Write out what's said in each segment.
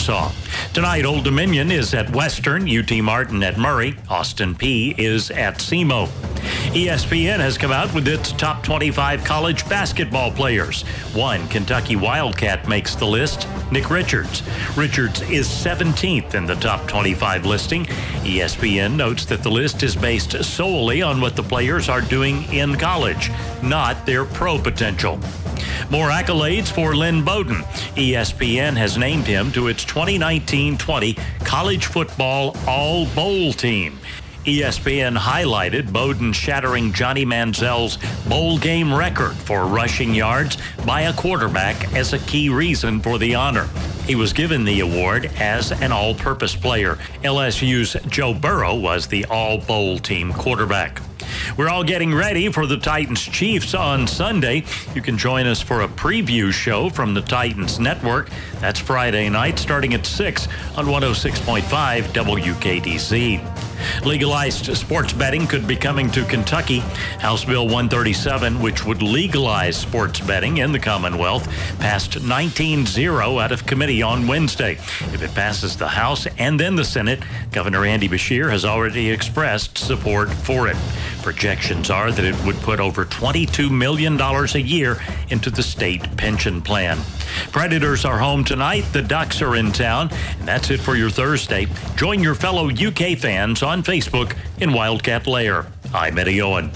Arkansas. Tonight, Old Dominion is at Western, UT Martin at Murray, Austin Peay is at SEMO. ESPN has come out with its top 25 college basketball players. One Kentucky Wildcat makes the list, Nick Richards. Richards is 17th in the top 25 listing. ESPN notes that the list is based solely on what the players are doing in college, not their pro potential. More accolades for Lynn Bowden. ESPN has named him to its 2019-20 College Football All-Bowl team. ESPN highlighted Bowden shattering Johnny Manziel's bowl game record for rushing yards by a quarterback as a key reason for the honor. He was given the award as an all-purpose player. LSU's Joe Burrow was the All-Bowl team quarterback. We're all getting ready for the Titans-Chiefs on Sunday. You can join us for a preview show from the Titans Network. That's Friday night starting at 6 on 106.5 WKDZ. Legalized sports betting could be coming to Kentucky. House Bill 137, which would legalize sports betting in the Commonwealth, passed 19-0 out of committee on Wednesday. If it passes the House and then the Senate, Governor Andy Beshear has already expressed support for it. Projections are that it would put over $22 million a year into the state pension plan. Predators are home tonight. The Ducks are in town. And that's it for your Thursday. Join your fellow UK fans on Facebook in Wildcat Lair. I'm Eddie Owen.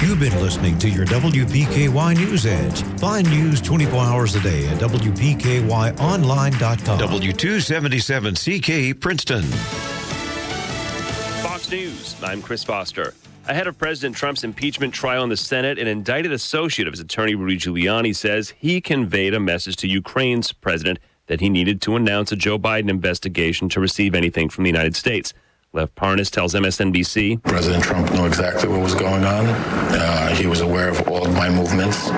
You've been listening to your WPKY News Edge. Find news 24 hours a day at WPKYOnline.com. W277CK Princeton. Fox News, I'm Chris Foster. Ahead of President Trump's impeachment trial in the Senate, an indicted associate of his attorney, Rudy Giuliani, says he conveyed a message to Ukraine's president that he needed to announce a Joe Biden investigation to receive anything from the United States. Lev Parnas tells MSNBC. President Trump knew exactly what was going on. He was aware of all of my movements.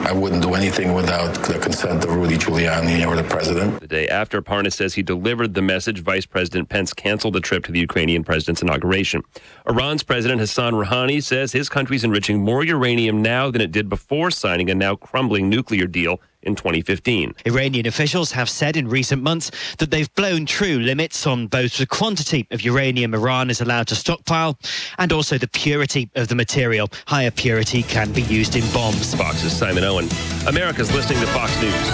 I wouldn't do anything without the consent of Rudy Giuliani or the president. The day after Parnas says he delivered the message, Vice President Pence canceled the trip to the Ukrainian president's inauguration. Iran's President Hassan Rouhani says his country's enriching more uranium now than it did before signing a now crumbling nuclear deal in 2015. Iranian officials have said in recent months that they've blown through limits on both the quantity of uranium Iran is allowed to stockpile and also the purity of the material. Higher purity can be used in bombs. Fox's Simon Owen. America's listening to Fox News.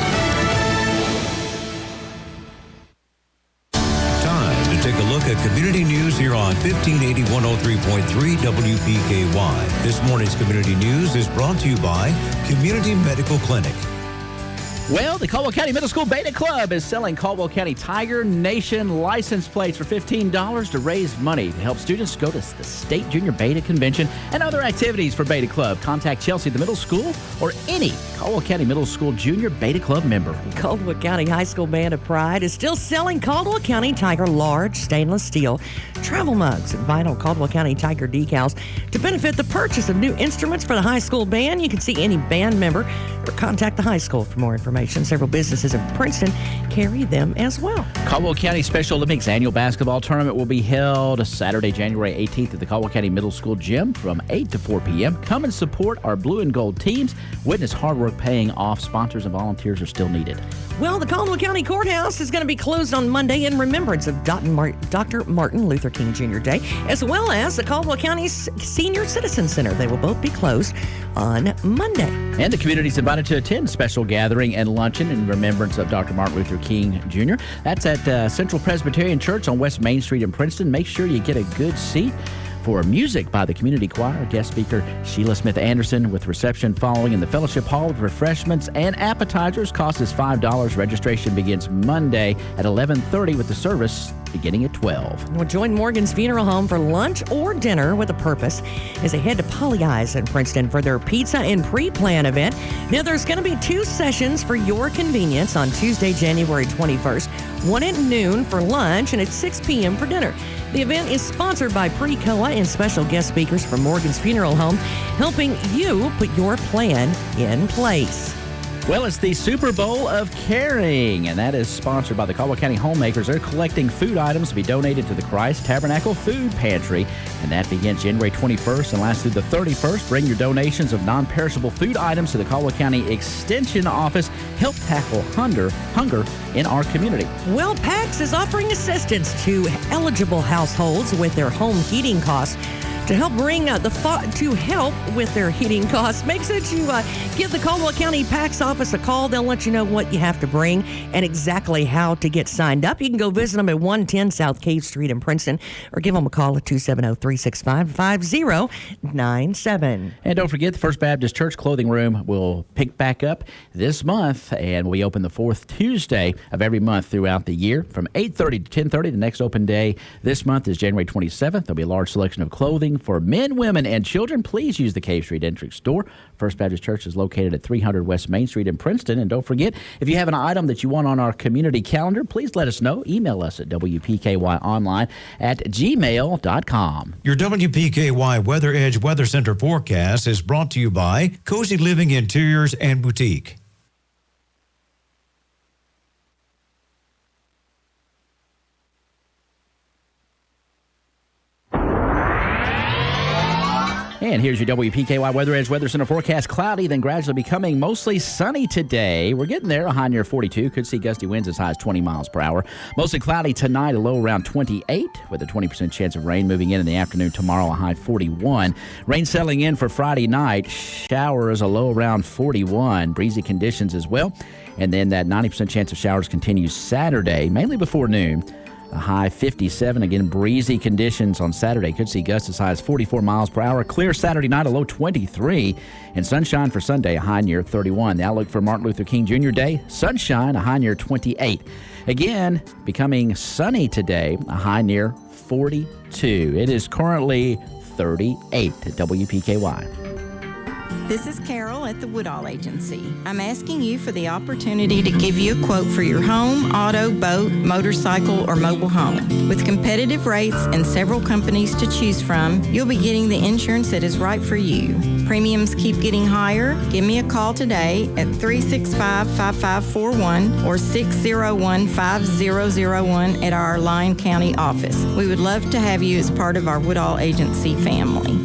Time to take a look at community news here on 1580 103.3 WPKY. This morning's community news is brought to you by Community Medical Clinic. Well, the Caldwell County Middle School Beta Club is selling Caldwell County Tiger Nation license plates for $15 to raise money to help students go to the State Junior Beta Convention and other activities for Beta Club. Contact Chelsea, the middle school, or any Caldwell County Middle School Junior Beta Club member. Caldwell County High School Band of Pride is still selling Caldwell County Tiger large stainless steel travel mugs and vinyl Caldwell County Tiger decals to benefit the purchase of new instruments for the high school band. You can see any band member or contact the high school for more information. Several businesses in Princeton carry them as well. Caldwell County Special Olympics annual basketball tournament will be held Saturday, January 18th at the Caldwell County Middle School Gym from 8 to 4 p.m. Come and support our blue and gold teams. Witness hard work paying off. Sponsors and volunteers are still needed. Well, the Caldwell County Courthouse is going to be closed on Monday in remembrance of Dr. Martin Luther King Jr. Day, as well as the Caldwell County Senior Citizen Center. They will both be closed on Monday. And the community is invited to attend a special gathering and luncheon in remembrance of Dr. Martin Luther King Jr. That's at Central Presbyterian Church on West Main Street in Princeton. Make sure you get a good seat for music by the community choir. Guest speaker Sheila Smith Anderson with reception following in the fellowship hall with refreshments and appetizers. Cost is $5. Registration begins Monday at 11:30 with the service beginning at 12. Well, join Morgan's Funeral Home for lunch or dinner with a purpose as they head to Polly Eyes in Princeton for their pizza and pre-plan event. Now, there's going to be 2 sessions for your convenience on Tuesday, January 21st, one at noon for lunch and at 6 p.m. for dinner. The event is sponsored by Pre-Coa and special guest speakers from Morgan's Funeral Home, helping you put your plan in place. Well, it's the Super Bowl of Caring, and that is sponsored by the Caldwell County Homemakers. They're collecting food items to be donated to the Christ Tabernacle Food Pantry, and that begins January 21st and lasts through the 31st. Bring your donations of non-perishable food items to the Caldwell County Extension Office. Help tackle hunger in our community. Well, PAX is offering assistance to eligible households with their home heating costs. To help bring to help with their heating costs, make sure you give the Caldwell County PAX office a call. They'll let you know what you have to bring and exactly how to get signed up. You can go visit them at 110 South Cave Street in Princeton or give them a call at 270-365-5097. And don't forget, the First Baptist Church Clothing Room will pick back up this month, and we open the fourth Tuesday of every month throughout the year from 8:30 to 10:30. The next open day this month is January 27th. There'll be a large selection of clothing for men, women, and children. Please use the Cave Street entrance store. First Baptist Church is located at 300 West Main Street in Princeton. And don't forget, if you have an item that you want on our community calendar, please let us know. Email us at wpkyonline@gmail.com. Your WPKY Weather Edge Weather Center forecast is brought to you by Cozy Living Interiors and Boutique. And here's your WPKY Weather Edge Weather Center forecast. Cloudy, then gradually becoming mostly sunny today. We're getting there. A high near 42. Could see gusty winds as high as 20 miles per hour. Mostly cloudy tonight, a low around 28, with a 20% chance of rain moving in the afternoon tomorrow, a high 41. Rain settling in for Friday night. Showers, a low around 41. Breezy conditions as well. And then that 90% chance of showers continues Saturday, mainly before noon. A high 57. Again, breezy conditions on Saturday. Could see gusts as high as 44 miles per hour. Clear Saturday night, a low 23. And sunshine for Sunday, a high near 31. The outlook for Martin Luther King Jr. Day, sunshine, a high near 28. Again, becoming sunny today, a high near 42. It is currently 38 at WPKY. This is Carol at the Woodall Agency. I'm asking you for the opportunity to give you a quote for your home, auto, boat, motorcycle, or mobile home. With competitive rates and several companies to choose from, you'll be getting the insurance that is right for you. Premiums keep getting higher. Give me a call today at 365-5541 or 601-5001 at our Lyon County office. We would love to have you as part of our Woodall Agency family.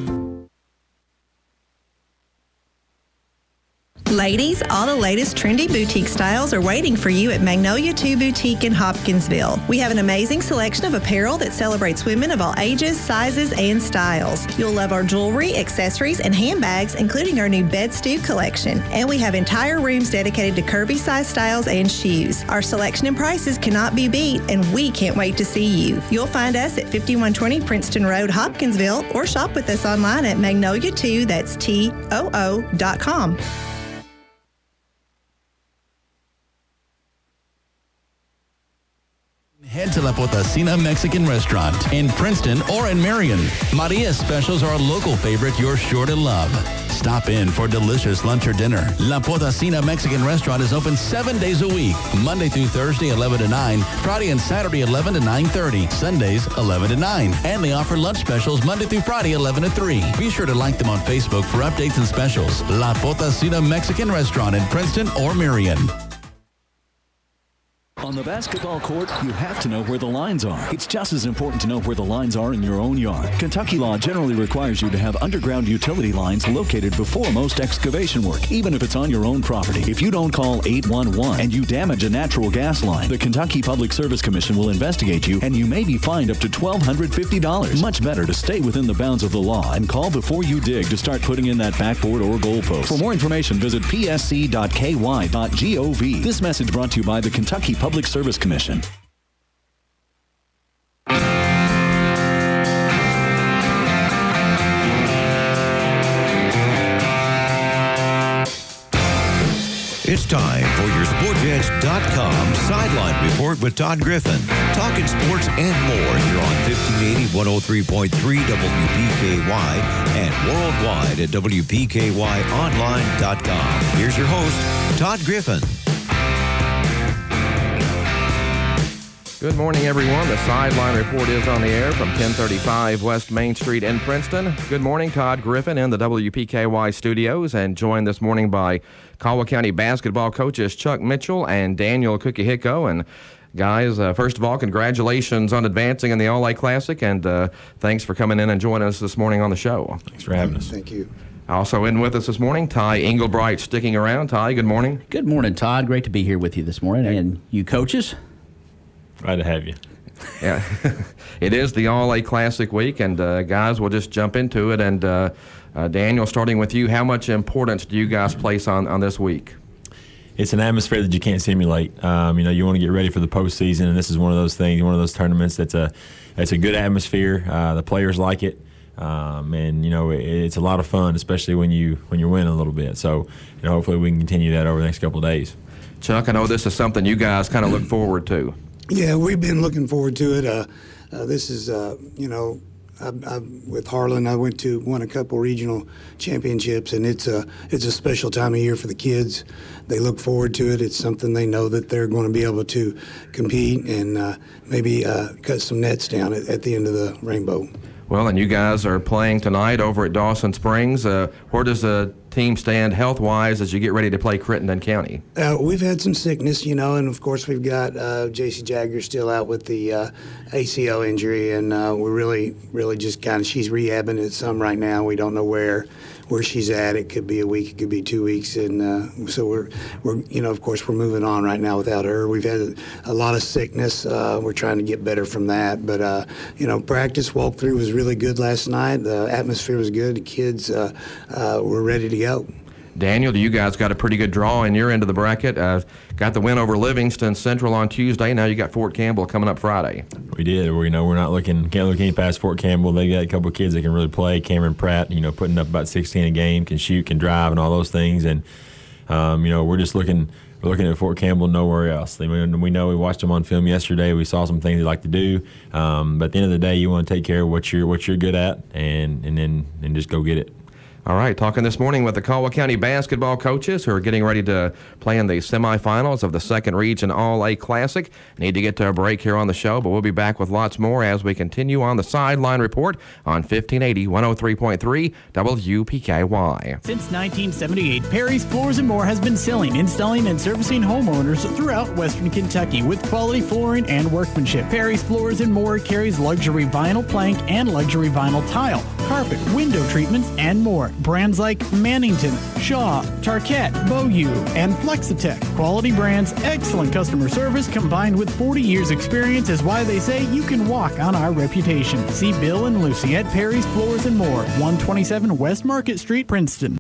Ladies, all the latest trendy boutique styles are waiting for you at Magnolia 2 Boutique in Hopkinsville. We have an amazing selection of apparel that celebrates women of all ages, sizes, and styles. You'll love our jewelry, accessories, and handbags, including our new bed stew collection. And we have entire rooms dedicated to curvy size styles and shoes. Our selection and prices cannot be beat, and we can't wait to see you. You'll find us at 5120 Princeton Road, Hopkinsville, or shop with us online at Magnolia2, that's TOO.com. Head to La Potacina Mexican Restaurant in Princeton or in Marion. Maria's specials are a local favorite you're sure to love. Stop in for delicious lunch or dinner. La Potacina Mexican Restaurant is open 7 days a week, Monday through Thursday 11 to 9, Friday and Saturday 11 to 9:30, Sundays 11 to 9. And they offer lunch specials Monday through Friday 11 to 3. Be sure to like them on Facebook for updates and specials. La Potacina Mexican Restaurant in Princeton or Marion. On the basketball court, you have to know where the lines are. It's just as important to know where the lines are in your own yard. Kentucky law generally requires you to have underground utility lines located before most excavation work, even if it's on your own property. If you don't call 811 and you damage a natural gas line, the Kentucky Public Service Commission will investigate you, and you may be fined up to $1,250. Much better to stay within the bounds of the law and call before you dig to start putting in that backboard or goalpost. For more information, visit psc.ky.gov. This message brought to you by the Kentucky Public Service Commission. It's time for your SportsEdge.com Sideline Report with Todd Griffin. Talking sports and more here on 1580 103.3 WPKY and worldwide at WPKYonline.com. Here's your host, Todd Griffin. Good morning, everyone. The Sideline Report is on the air from 1035 West Main Street in Princeton. Good morning, Todd Griffin in the WPKY studios, and joined this morning by Caldwell County basketball coaches Chuck Mitchell and Daniel Kukahiko. And guys, first of all, congratulations on advancing in the All-A Classic, and thanks for coming in and joining us this morning on the show. Thanks for having us. Thank you. Also in with us this morning, Ty Engelbright sticking around. Ty, good morning. Good morning, Todd. Great to be here with you this morning. And you coaches? Glad to have you. Yeah, it is the All-A Classic week, and guys, we'll just jump into it. And Daniel, starting with you, how much importance do you guys place on this week? It's an atmosphere that you can't simulate. You want to get ready for the postseason, and this is one of those things, one of those tournaments that's a good atmosphere. The players like it, and it's a lot of fun, especially when you win a little bit. So hopefully we can continue that over the next couple of days. Chuck, I know this is something you guys kind of look forward to. Yeah, we've been looking forward to it. This is, with Harlan, I won a couple regional championships, and it's a special time of year for the kids. They look forward to it. It's something they know that they're going to be able to compete and maybe cut some nets down at the end of the rainbow. Well, and you guys are playing tonight over at Dawson Springs. Where does the team stand health-wise as you get ready to play Crittenden County? We've had some sickness, and of course we've got J.C. Jagger still out with the ACL injury, and we're really just she's rehabbing it some right now. We don't know where she's at. It could be a week, it could be 2 weeks, and so we're of course we're moving on right now without her. We've had a lot of sickness. We're trying to get better from that, but practice walkthrough was really good last night. The atmosphere was good. The kids were ready to go. Daniel, you guys got a pretty good draw in your end of the bracket. Got the win over Livingston Central on Tuesday. Now you got Fort Campbell coming up Friday. We did. We're not can't look any past Fort Campbell. They got a couple of kids that can really play. Cameron Pratt, putting up about 16 a game, can shoot, can drive, and all those things. And we're just looking at Fort Campbell, nowhere else. We know we watched them on film yesterday. We saw some things they like to do. But at the end of the day, you want to take care of what you're good at, and then just go get it. All right, talking this morning with the Caldwell County basketball coaches who are getting ready to play in the semifinals of the Second Region All-A Classic. Need to get to a break here on the show, but we'll be back with lots more as we continue on the Sideline Report on 1580 103.3 WPKY. Since 1978, Perry's Floors & More has been selling, installing, and servicing homeowners throughout Western Kentucky with quality flooring and workmanship. Perry's Floors & More carries luxury vinyl plank and luxury vinyl tile, carpet, window treatments, and more. Brands like Mannington, Shaw, Tarkett, Beaulieu, and Flexitech. Quality brands, excellent customer service, combined with 40 years experience is why they say you can walk on our reputation. See Bill and Lucy at Perry's Floors & More, 127 West Market Street, Princeton.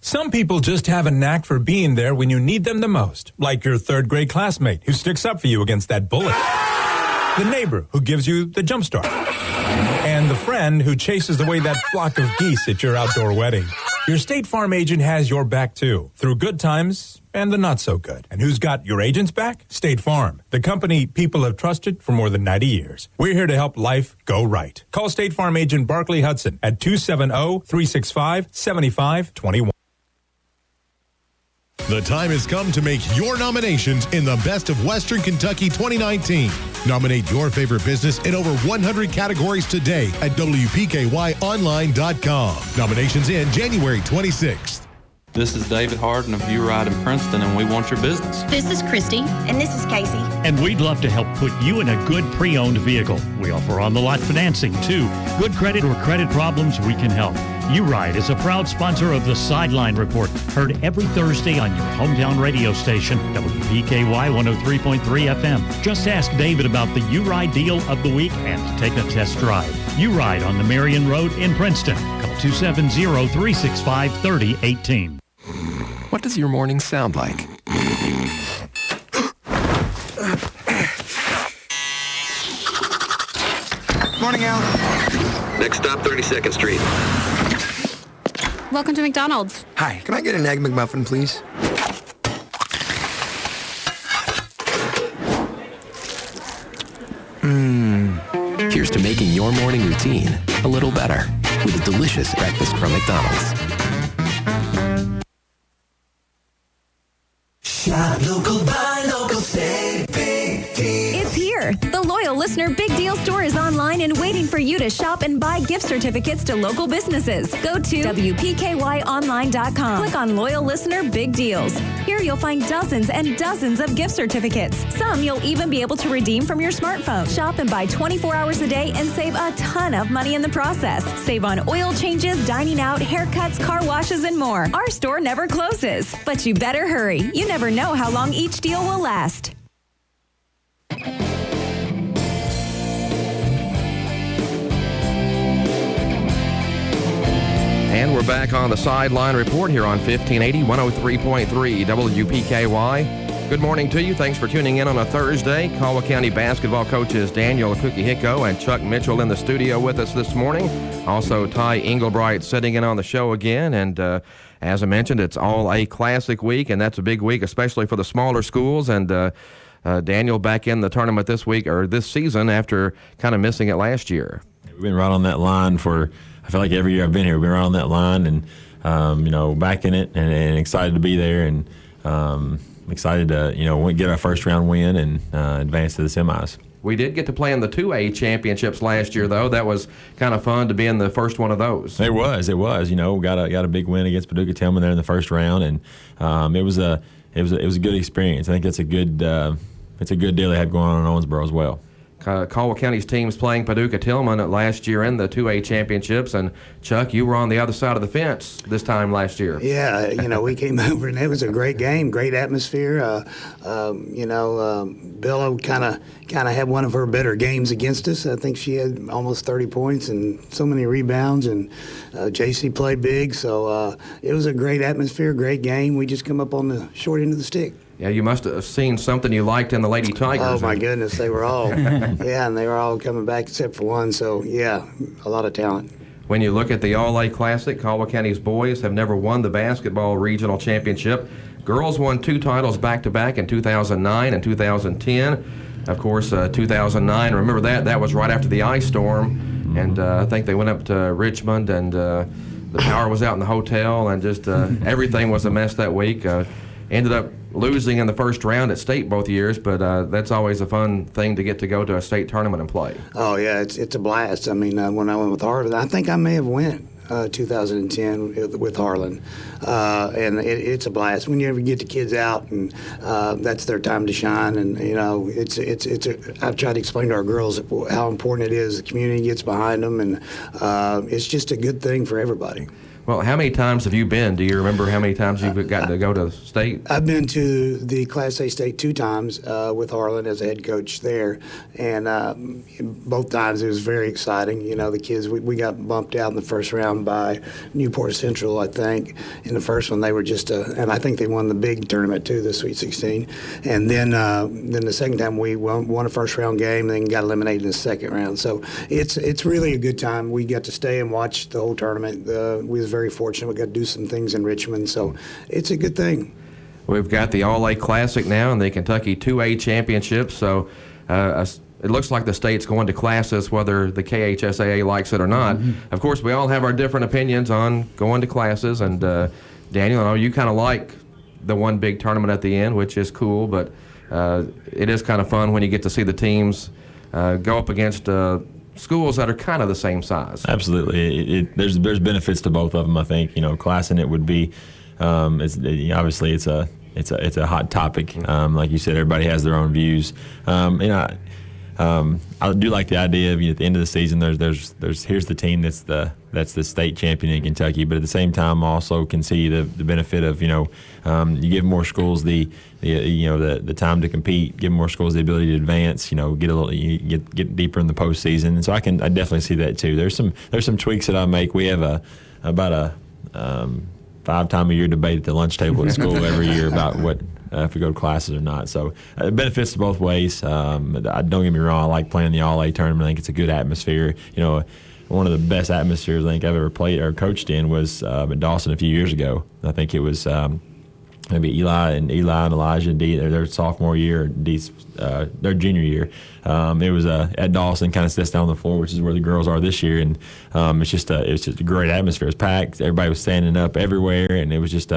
Some people just have a knack for being there when you need them the most, like your third grade classmate who sticks up for you against that bullet, the neighbor who gives you the jump start, and the friend who chases away that flock of geese at your outdoor wedding. Your State Farm agent has your back too, through good times and the not so good. And who's got your agent's back? State Farm, the company people have trusted for more than 90 years. We're here to help life go right. Call State Farm agent Barkley Hudson at 270-365-7521. The time has come to make your nominations in the Best of Western Kentucky 2019. Nominate your favorite business in over 100 categories today at WPKYOnline.com. Nominations in January 26th. This is David Harden of You Ride in Princeton, and we want your business. This is Christy. And this is Casey. And we'd love to help put you in a good pre-owned vehicle. We offer on-the-lot financing, too. Good credit or credit problems, we can help. You Ride is a proud sponsor of the Sideline Report, heard every Thursday on your hometown radio station, WPKY 103.3 FM. Just ask David about the You Ride deal of the week and take a test drive. You Ride on the Marion Road in Princeton. Call 270-365-3018. What does your morning sound like? Morning, Al. Next stop, 32nd Street. Welcome to McDonald's. Hi, can I get an Egg McMuffin, please? Here's to making your morning routine a little better with a delicious breakfast from McDonald's. Shop local, buy local, save big deals. It's here. The Loyal Listener Big Deal Store is online and waiting for you to shop and buy gift certificates to local businesses. Go to WPKYonline.com. Click on Loyal Listener Big Deals. Here you'll find dozens and dozens of gift certificates. Some you'll even be able to redeem from your smartphone. Shop and buy 24 hours a day and save a ton of money in the process. Save on oil changes, dining out, haircuts, car washes, and more. Our store never closes. But you better hurry. You never know how long each deal will last. And we're back on the Sideline Report here on 1580, 103.3 WPKY. Good morning to you. Thanks for tuning in on a Thursday. Caldwell County basketball coaches Daniel Kukahiko and Chuck Mitchell in the studio with us this morning. Also, Ty Englebright sitting in on the show again. And as I mentioned, it's all a classic week, and that's a big week, especially for the smaller schools. And Daniel back in the tournament this week, or this season, after kind of missing it last year. We've been right on that line for, I feel like every year I've been here, we've been right on that line and, back in it and excited to be there and excited to, get our first round win and advance to the semis. We did get to play in the 2A championships last year, though. That was kind of fun to be in the first one of those. It was. We got a big win against Paducah Tillman there in the first round, and it was a good experience. I think it's a good deal they have going on in Owensboro as well. Caldwell County's team's playing Paducah Tillman last year in the 2A championships, and Chuck, you were on the other side of the fence this time last year. Yeah, we came over and it was a great game, great atmosphere. Billow kind of had one of her better games against us. I think she had almost 30 points and so many rebounds, and JC played big, so it was a great atmosphere, great game. We just come up on the short end of the stick. Yeah, you must have seen something you liked in the Lady Tigers. Oh, my goodness, they were all, and they were all coming back except for one, so, yeah, a lot of talent. When you look at the All-A Classic, Caldwell County's boys have never won the basketball regional championship. Girls won 2 titles back-to-back in 2009 and 2010. Of course, 2009, remember that was right after the ice storm, and I think they went up to Richmond, and the power was out in the hotel, and just everything was a mess that week. Ended up losing in the first round at state both years, but that's always a fun thing to get to go to a state tournament and play. Oh, yeah, it's a blast. I mean, when I went with Harlan, I think I may have went 2010 with Harlan, and it's a blast. When you ever get the kids out, and that's their time to shine, and, I've tried to explain to our girls how important it is. The community gets behind them, and it's just a good thing for everybody. Well, how many times have you been? Do you remember how many times you've gotten to go to state? I've been to the Class A state 2 times with Harlan as a head coach there, and both times it was very exciting. The kids, we got bumped out in the first round by Newport Central, I think. In the first one, they were just and I think they won the big tournament too, the Sweet 16. And then the second time we won a first round game and then got eliminated in the second round. So it's really a good time. We got to stay and watch the whole tournament. We was very fortunate. We got to do some things in Richmond, so it's a good thing. We've got the All-A Classic now and the Kentucky 2A Championship, so it looks like the state's going to classes whether the KHSAA likes it or not. Mm-hmm. Of course, we all have our different opinions on going to classes, and Daniel, I know you kind of like the one big tournament at the end, which is cool, but it is kind of fun when you get to see the teams go up against schools that are kind of the same size. Absolutely, there's benefits to both of them. I think classing it would be, obviously it's a hot topic. Like you said, everybody has their own views. I do like the idea of at the end of the season, there's here's the team that's the state champion in Kentucky, but at the same time also can see the benefit of you give more schools the time to compete, give more schools the ability to advance, get deeper in the postseason, and so I definitely see that too. There's some tweaks that I make. We have about a 5-time-a-year debate at the lunch table at school every year about what if we go to classes or not. So it benefits both ways. Don't get me wrong, I like playing the All-A tournament. I think it's a good atmosphere. one of the best atmospheres I think I've ever played or coached in was at Dawson a few years ago. I think it was maybe Eli and Elijah and Dee, their sophomore year, Dee's their junior year. It was at Dawson, kind of sits down on the floor, which is where the girls are this year, and it's just a great atmosphere. It was packed. Everybody was standing up everywhere, and it was just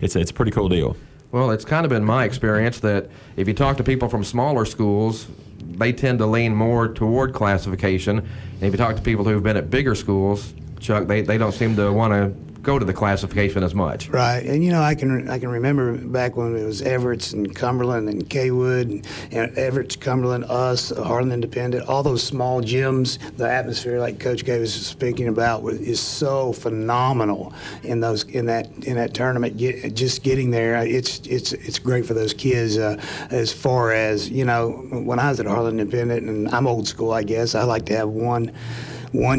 it's a pretty cool deal. Well, it's kind of been my experience that if you talk to people from smaller schools, they tend to lean more toward classification. And if you talk to people who've been at bigger schools, Chuck, they don't seem to want to go to the classification as much. Right, and I can remember back when it was Everett's and Cumberland and Kaywood and Everett's, Cumberland, us, Harlan Independent, all those small gyms. The atmosphere, like Coach Gay was speaking about, is so phenomenal in that tournament. Just getting there, it's great for those kids. As far as when I was at Harlan Independent, and I'm old school, I guess. I like to have one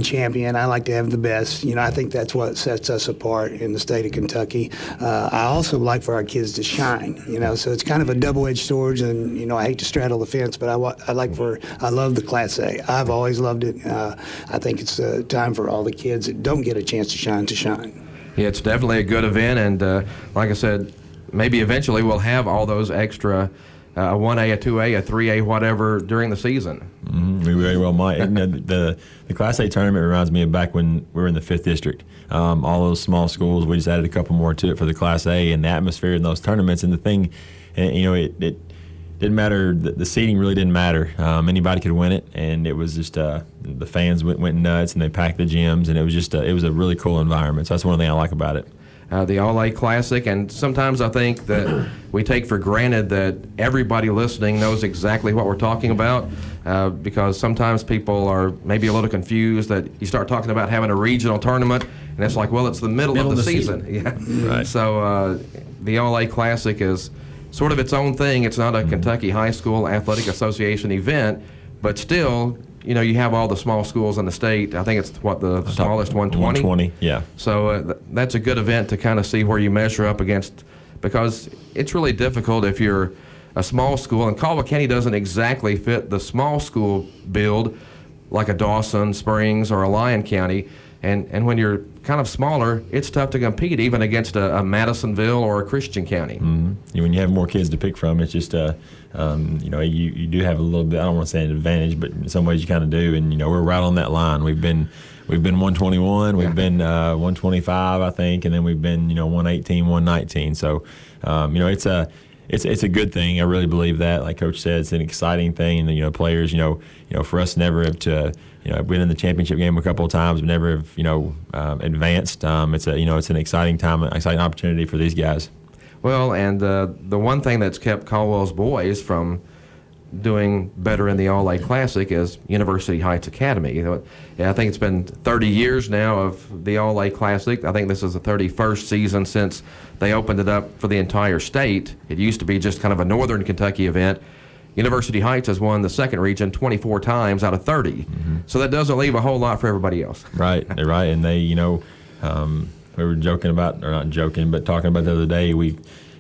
champion. I like to have the best. I think that's what sets us apart in the state of Kentucky. I also like for our kids to shine, so it's kind of a double-edged sword, and, I hate to straddle the fence, but I love the Class A. I've always loved it. I think it's time for all the kids that don't get a chance to shine. Yeah, it's definitely a good event, and like I said, maybe eventually we'll have all those extra a 1A, a 2A, a 3A, whatever during the season. Mm-hmm. We very well might. The Class A tournament reminds me of back when we were in the 5th District. All those small schools, we just added a couple more to it for the Class A, and the atmosphere in those tournaments. And the thing, it didn't matter. The seating really didn't matter. Anybody could win it, and it was just the fans went nuts, and they packed the gyms, and it was just it was a really cool environment. So that's one thing I like about it. The All-A Classic, and sometimes I think that we take for granted that everybody listening knows exactly what we're talking about, because sometimes people are maybe a little confused that you start talking about having a regional tournament, and it's like, well, it's the middle of the season. Yeah. Right. So the All-A Classic is sort of its own thing. It's not a Kentucky High School Athletic Association event, but still, you have all the small schools in the state. I think it's the smallest 120? 120, yeah. So that's a good event to kind of see where you measure up against, because it's really difficult if you're a small school, and Caldwell County doesn't exactly fit the small school build like a Dawson, Springs, or a Lyon County. And when you're kind of smaller, it's tough to compete even against a Madisonville or a Christian County. Mm-hmm. When you have more kids to pick from, it's just, you do have a little bit, I don't want to say an advantage, but in some ways you kind of do. And, we're right on that line. We've been 121, we've been 125, I think, and then we've been, 118, 119. So, it's a good thing. I really believe that. Like Coach said, it's an exciting thing. And, players, for us never have to, been in the championship game a couple of times, but never have, advanced. It's an exciting time, an exciting opportunity for these guys. Well, and the one thing that's kept Caldwell's boys from doing better in the All-A Classic is University Heights Academy. I think it's been 30 years now of the All-A Classic. I think this is the 31st season since they opened it up for the entire state. It used to be just kind of a northern Kentucky event. University Heights has won the second region 24 times out of 30. Mm-hmm. So that doesn't leave a whole lot for everybody else. Right, right. And they, we were joking about, or not joking, but talking about the other day, we,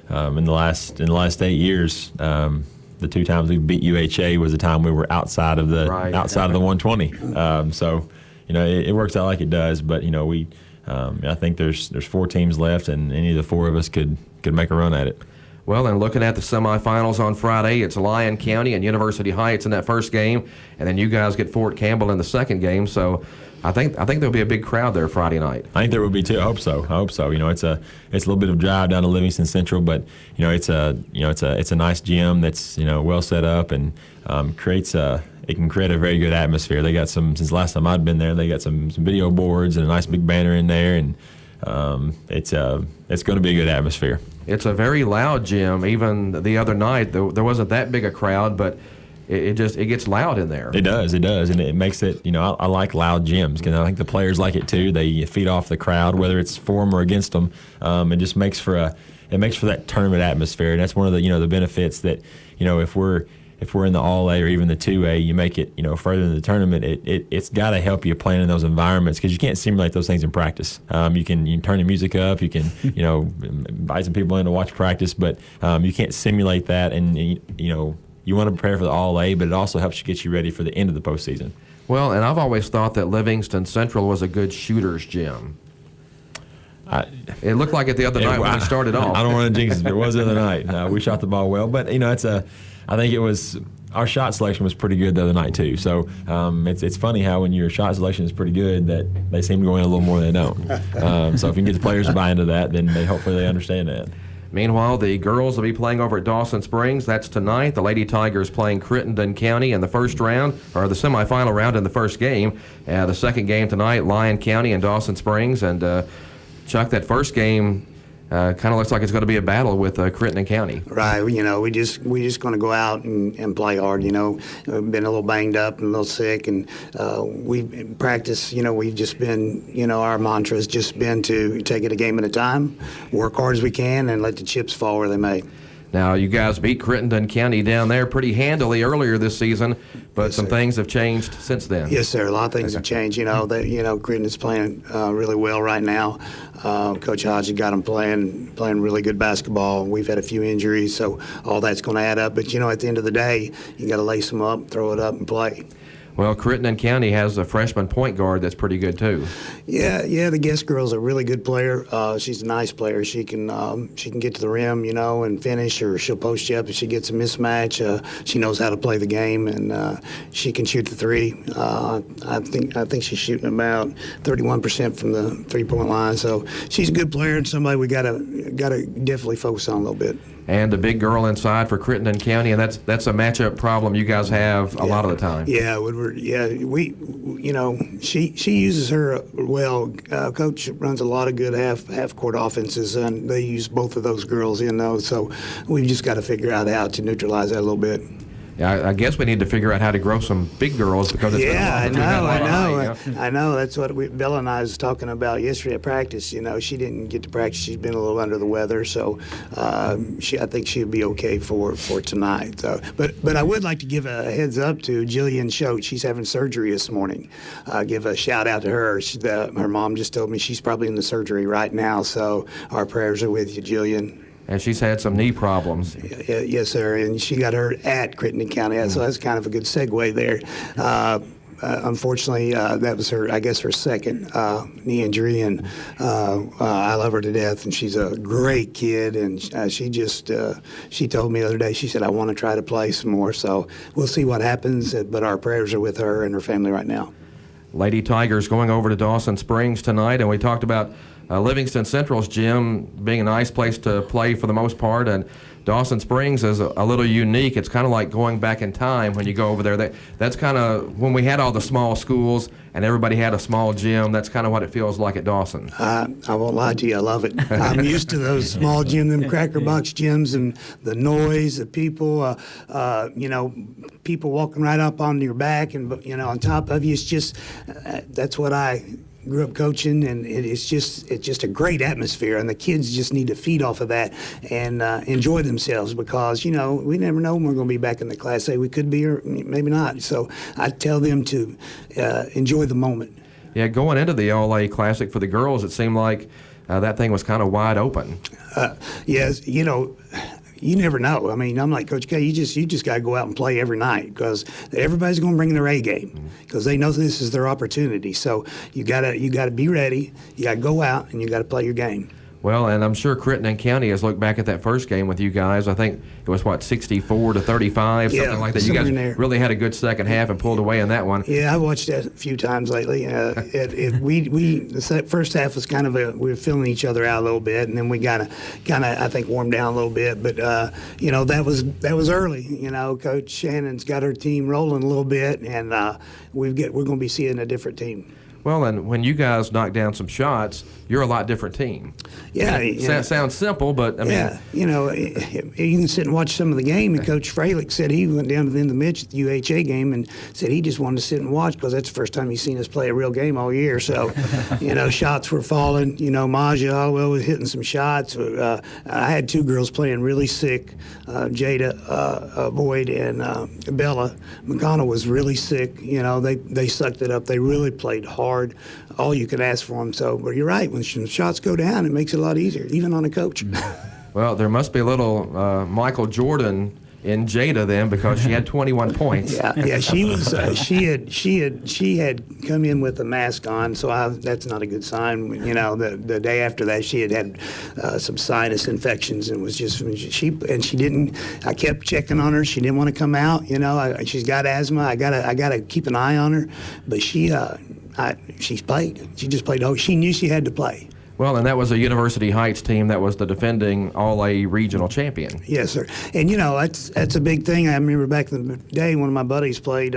in the last 8 years, the 2 times we beat UHA was the time we were outside of the 120. So, it works out like it does. But I think there's 4 teams left, and any of the 4 of us could make a run at it. Well, and looking at the semifinals on Friday, it's Lyon County and University Heights in that first game, and then you guys get Fort Campbell in the second game. So I think there'll be a big crowd there Friday night. I think there will be too. I hope so. It's a little bit of a drive down to Livingston Central, but it's a nice gym that's well set up and it can create a very good atmosphere. They got since last time I'd been there, they got some video boards and a nice big banner in there, and it's going to be a good atmosphere. It's a very loud gym. Even the other night, there wasn't that big a crowd, but it gets loud in there. It does, and it makes it. I like loud gyms because I think the players like it too. They feed off the crowd, whether it's for them or against them. It just makes for that tournament atmosphere, and that's one of the the benefits that if we're in the All-A or even the 2A, you make it, further in the tournament, it's got to help you plan in those environments because you can't simulate those things in practice. You can turn the music up, you can, invite some people in to watch practice, but you can't simulate that. And, you want to prepare for the All-A, but it also helps you get you ready for the end of the postseason. Well, and I've always thought that Livingston Central was a good shooter's gym. It looked like it the other night when we started off. I don't want to jinx it, but it was the other night. We shot the ball well, but I think it was our shot selection was pretty good the other night too. So it's funny how when your shot selection is pretty good that they seem to go in a little more than they don't. So if you can get the players to buy into that, then hopefully they understand that. Meanwhile, the girls will be playing over at Dawson Springs. That's tonight. The Lady Tigers playing Crittenden County in the first round, or the semifinal round in the first game. The second game tonight, Lyon County and Dawson Springs. And Chuck, that first game kind of looks like it's going to be a battle with Crittenden County. Right. We just going to go out and play hard. We've been a little banged up and a little sick, and we practice. We've just been. Our mantra has just been to take it a game at a time, work hard as we can, and let the chips fall where they may. Now, you guys beat Crittenden County down there pretty handily earlier this season, but yes, some things have changed since then. Yes, sir. A lot of things have changed. Crittenden's playing really well right now. Coach Hodge has got them playing really good basketball. We've had a few injuries, so all that's going to add up. But, at the end of the day, you got to lace them up, throw it up, and play. Well, Crittenden County has a freshman point guard that's pretty good too. Yeah. The guest girl's a really good player. She's a nice player. She can get to the rim, and finish, or she'll post you up if she gets a mismatch. She knows how to play the game, and she can shoot the three. I think she's shooting about 31% from the 3-point line. So she's a good player and somebody we gotta definitely focus on a little bit. And a big girl inside for Crittenden County, and that's a matchup problem you guys have a lot of the time. Yeah, Woodward. Yeah, she uses her well. Coach runs a lot of good half court offenses, and they use both of those girls in those. So we've just got to figure out how to neutralize that a little bit. Yeah, I guess we need to figure out how to grow some big girls because it's been I know. That's what Bella and I was talking about yesterday at practice. She didn't get to practice. She's been a little under the weather, so I think she'll be okay for tonight. So, but I would like to give a heads up to Jillian Schote. She's having surgery this morning. Give a shout out to her. Her mom just told me she's probably in the surgery right now. So our prayers are with you, Jillian. And she's had some knee problems. Yes, sir. And she got hurt at Crittenden County, so that's kind of a good segue there. Unfortunately, that was her second knee injury, and I love her to death. And she's a great kid, and she told me the other day, she said, I want to try to play some more. So we'll see what happens, but our prayers are with her and her family right now. Lady Tigers going over to Dawson Springs tonight, and we talked about Livingston Central's gym being a nice place to play for the most part, and Dawson Springs is a little unique. It's kind of like going back in time when you go over there. That's kind of when we had all the small schools and everybody had a small gym. That's kind of what it feels like at Dawson. I won't lie to you. I love it. I'm used to those small gyms, them cracker box gyms, and the noise, the people, people walking right up on your back and on top of you. It's just that's what I grew up coaching, and it's just a great atmosphere, and the kids just need to feed off of that and enjoy themselves, because we never know when we're going to be back in the Class A. We could be or maybe not. So I tell them to enjoy the moment. Yeah, going into the All-A Classic for the girls, it seemed like that thing was kind of wide open. Yes, you never know. I mean, I'm like Coach K. You just got to go out and play every night, because everybody's going to bring their A game, because they know this is their opportunity. So you gotta be ready. You got to go out and you got to play your game. Well, and I'm sure Crittenden County has looked back at that first game with you guys. I think it was, 64-35, something like that. You guys really had a good second half and pulled away in that one. Yeah, I watched that a few times lately. The first half was kind of we were feeling each other out a little bit, and then we kind of I think warmed down a little bit. But that was early. Coach Shannon's got her team rolling a little bit, and we're going to be seeing a different team. Well, and when you guys knock down some shots, you're a lot different team. Yeah. Sounds simple, but I mean. Yeah, you can sit and watch some of the game, and Coach Freilich said he went down to the end of the bench at the UHA game and said he just wanted to sit and watch, because that's the first time he's seen us play a real game all year. So, shots were falling. Maja Hollowell was hitting some shots. I had two girls playing really sick. Jada Boyd and Bella McConnell was really sick. They sucked it up. They really played hard. All you could ask for them. So, but you're right. When shots go down, it makes it a lot easier, even on a coach. Well, there must be a little Michael Jordan in Jada then, because she had 21 points. Yeah, she was. She had come in with a mask on, so that's not a good sign. The day after that, she had some sinus infections and was just she didn't. I kept checking on her. She didn't want to come out. She's got asthma. I gotta keep an eye on her, but she's played. She just played. She knew she had to play. Well, and that was a University Heights team that was the defending All-A regional champion. Yes, sir. And, that's a big thing. I remember back in the day, one of my buddies played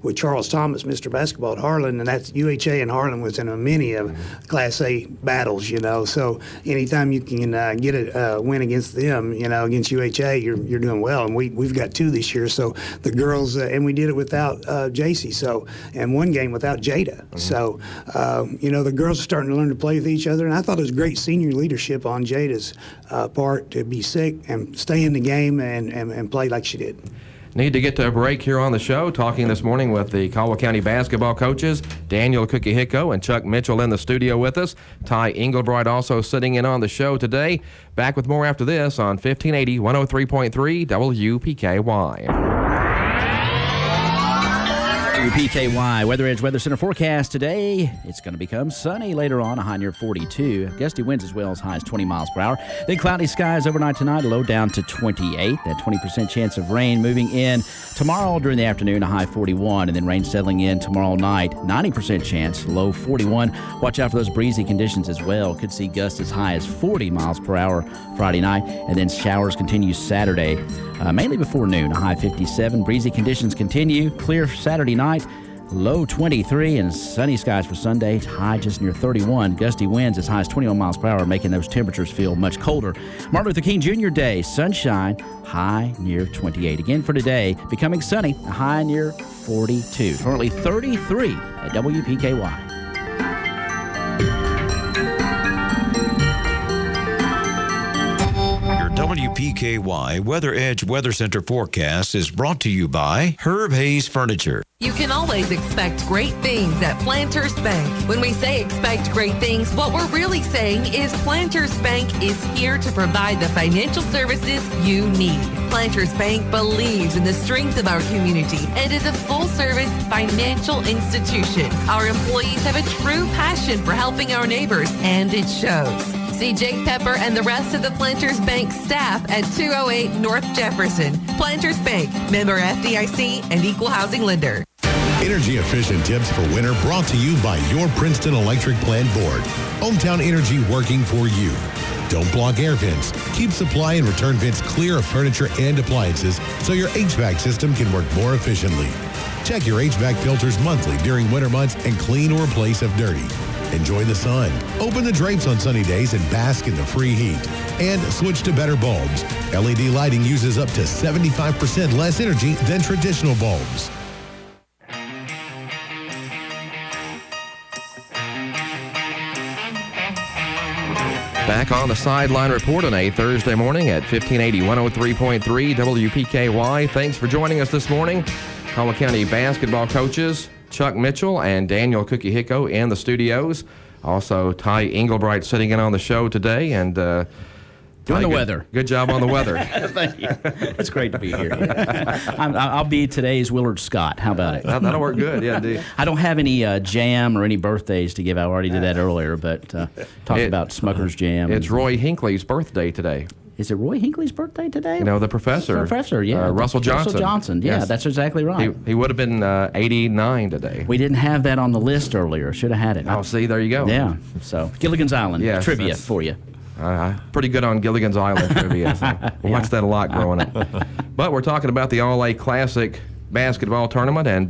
with Charles Thomas, Mr. Basketball at Harlan, and that's UHA and Harlan was in many of Class A battles, So anytime you can get a win against them, against UHA, you're doing well. And we've got 2 this year. So the girls, and we did it without JC, and one game without Jada. Mm-hmm. So, the girls are starting to learn to play with each other. And I thought it was great senior leadership on Jada's part to be sick and stay in the game and play like she did. Need to get to a break here on the show. Talking this morning with the Caldwell County basketball coaches, Daniel Kukahiko and Chuck Mitchell in the studio with us. Ty Engelbright also sitting in on the show today. Back with more after this on 1580 103.3 WPKY. WPKY Weather Edge Weather Center forecast today. It's going to become sunny later on, a high near 42. Gusty winds as well, as high as 20 miles per hour. Then cloudy skies overnight tonight, a low down to 28. That 20% chance of rain moving in tomorrow during the afternoon, a high 41. And then rain settling in tomorrow night, 90% chance, low 41. Watch out for those breezy conditions as well. Could see gusts as high as 40 miles per hour Friday night. And then showers continue Saturday, mainly before noon, a high 57. Breezy conditions continue. Clear Saturday night, low 23, and sunny skies for Sunday, high just near 31. Gusty winds as high as 21 miles per hour, making those temperatures feel much colder. Martin Luther King Jr. Day, sunshine, high near 28. Again for today, becoming sunny, a high near 42. Currently 33 at WPKY. WPKY Weather Edge Weather Center forecast is brought to you by Herb Hayes Furniture. You can always expect great things at Planters Bank. When we say expect great things, what we're really saying is Planters Bank is here to provide the financial services you need. Planters Bank believes in the strength of our community and is a full-service financial institution. Our employees have a true passion for helping our neighbors, and it shows. See Jake Pepper and the rest of the Planters Bank staff at 208 North Jefferson. Planters Bank, member FDIC and equal housing lender. Energy efficient tips for winter brought to you by your Princeton Electric Plant Board. Hometown Energy working for you. Don't block air vents. Keep supply and return vents clear of furniture and appliances so your HVAC system can work more efficiently. Check your HVAC filters monthly during winter months and clean or replace if dirty. Enjoy the sun. Open the drapes on sunny days and bask in the free heat. And switch to better bulbs. LED lighting uses up to 75% less energy than traditional bulbs. Back on the Sideline Report on a Thursday morning at 1580 103.3 WPKY. Thanks for joining us this morning. Caldwell County basketball coaches Chuck Mitchell and Daniel Kukahiko in the studios. Also, Ty Engelbright sitting in on the show today. And doing the weather. Good job on the weather. Thank you. It's great to be here. I'll be today's Willard Scott. How about it? That'll work good. Yeah, I don't have any jam or any birthdays to give. I already did that earlier, but talked about Smucker's jam. It's Roy Hinckley's birthday today. Is it Roy Hinckley's birthday today? You know, the professor. Yeah. Russell Johnson. Russell Johnson, yeah, yes. That's exactly right. He would have been 89 today. We didn't have that on the list earlier. Should have had it. Oh, see, there you go. Yeah, so Gilligan's Island trivia for you. Pretty good on Gilligan's Island trivia. So we watched that a lot growing up. But we're talking about the All-A Classic basketball tournament, and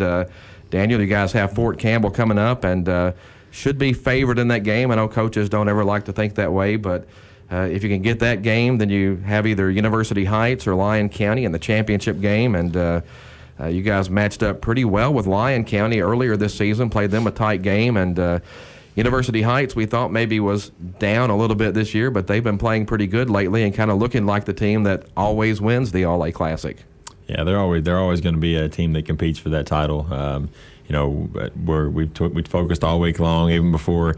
Daniel, you guys have Fort Campbell coming up, and should be favored in that game. I know coaches don't ever like to think that way, but if you can get that game, then you have either University Heights or Lyon County in the championship game, and you guys matched up pretty well with Lyon County earlier this season, played them a tight game, and University Heights we thought maybe was down a little bit this year, but they've been playing pretty good lately and kind of looking like the team that always wins the All-A Classic. Yeah, they're always going to be a team that competes for that title. but we've focused all week long. Even before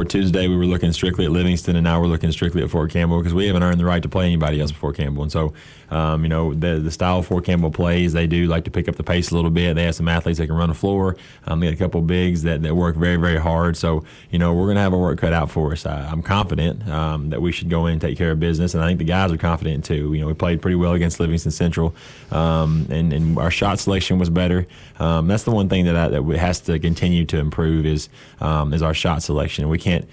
Tuesday, we were looking strictly at Livingston, and now we're looking strictly at Fort Campbell because we haven't earned the right to play anybody else before Campbell. And so, the style Fort Campbell plays, they do like to pick up the pace a little bit. They have some athletes that can run the floor. They got a couple of bigs that work very, very hard. So, we're going to have our work cut out for us. I'm confident that we should go in and take care of business, and I think the guys are confident too. We played pretty well against Livingston Central, and our shot selection was better. That's the one thing that has to continue to improve is our shot selection. We can't,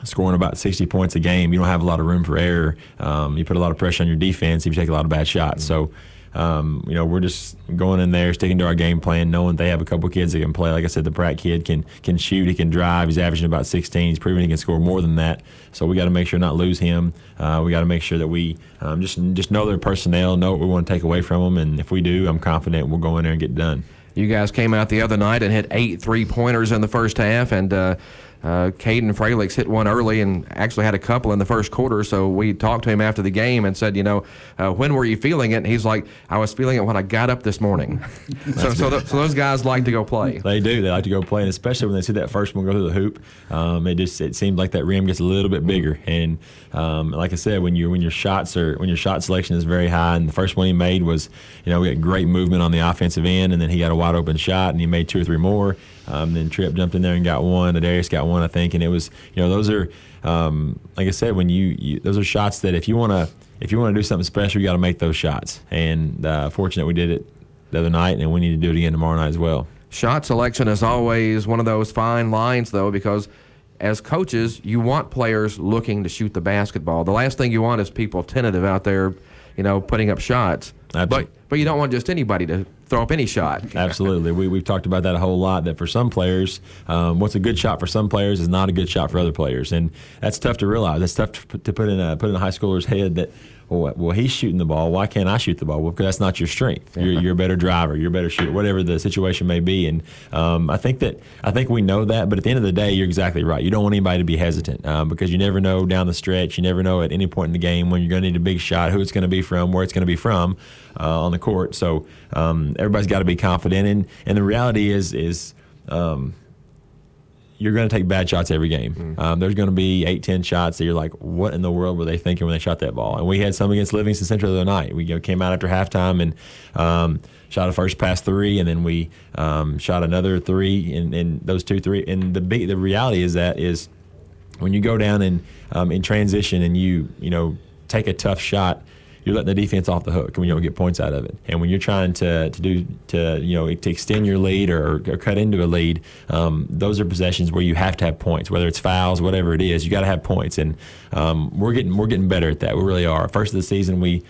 scoring about 60 points a game, you don't have a lot of room for error. You put a lot of pressure on your defense if you take a lot of bad shots. So, we're just going in there, sticking to our game plan, knowing they have a couple kids that can play. Like I said, the Pratt kid can shoot, he can drive. He's averaging about 16. He's proven he can score more than that. So we got to make sure not lose him. We got to make sure that we just know their personnel, know what we want to take away from them, and if we do, I'm confident we'll go in there and get it done. You guys came out the other night and hit 8 3-pointers in the first half, and Caden Fralix hit one early and actually had a couple in the first quarter. So we talked to him after the game and said, when were you feeling it? And he's like, I was feeling it when I got up this morning. so those guys like to go play. They do. They like to go play, and especially when they see that first one go through the hoop, it seems like that rim gets a little bit bigger. And like I said, when your shot selection is very high, and the first one he made was, we had great movement on the offensive end, and then he got a wide open shot, and he made 2 or 3 more. Then Tripp jumped in there and got one. Adarius got one, I think, and it was, those are, like I said, when those are shots that if you want to do something special, you got to make those shots. And fortunate we did it the other night, and we need to do it again tomorrow night as well. Shot selection is always one of those fine lines, though, because as coaches, you want players looking to shoot the basketball. The last thing you want is people tentative out there, putting up shots. Absolutely. But you don't want just anybody to throw up any shot. Absolutely. We've talked about that a whole lot, that for some players, what's a good shot for some players is not a good shot for other players. And that's tough to realize. That's tough to put in a high schooler's head that, well, he's shooting the ball. Why can't I shoot the ball? Well, because that's not your strength. You're a better driver. You're a better shooter, whatever the situation may be. And I think we know that. But at the end of the day, you're exactly right. You don't want anybody to be hesitant because you never know down the stretch. You never know at any point in the game when you're going to need a big shot, who it's going to be from, where it's going to be from on the court. So everybody's got to be confident. And the reality is you're going to take bad shots every game. There's going to be 8-10 shots that you're like, what in the world were they thinking when they shot that ball? And we had some against Livingston Central the other night. We came out after halftime and shot a first pass 3, and then we shot another 3, and those 2 3. And the reality is when you go down in transition and you take a tough shot, you're letting the defense off the hook, and you don't get points out of it. And when you're trying to extend your lead or cut into a lead, those are possessions where you have to have points, whether it's fouls, whatever it is. You got to have points, and we're getting better at that. We really are. First of the season, we.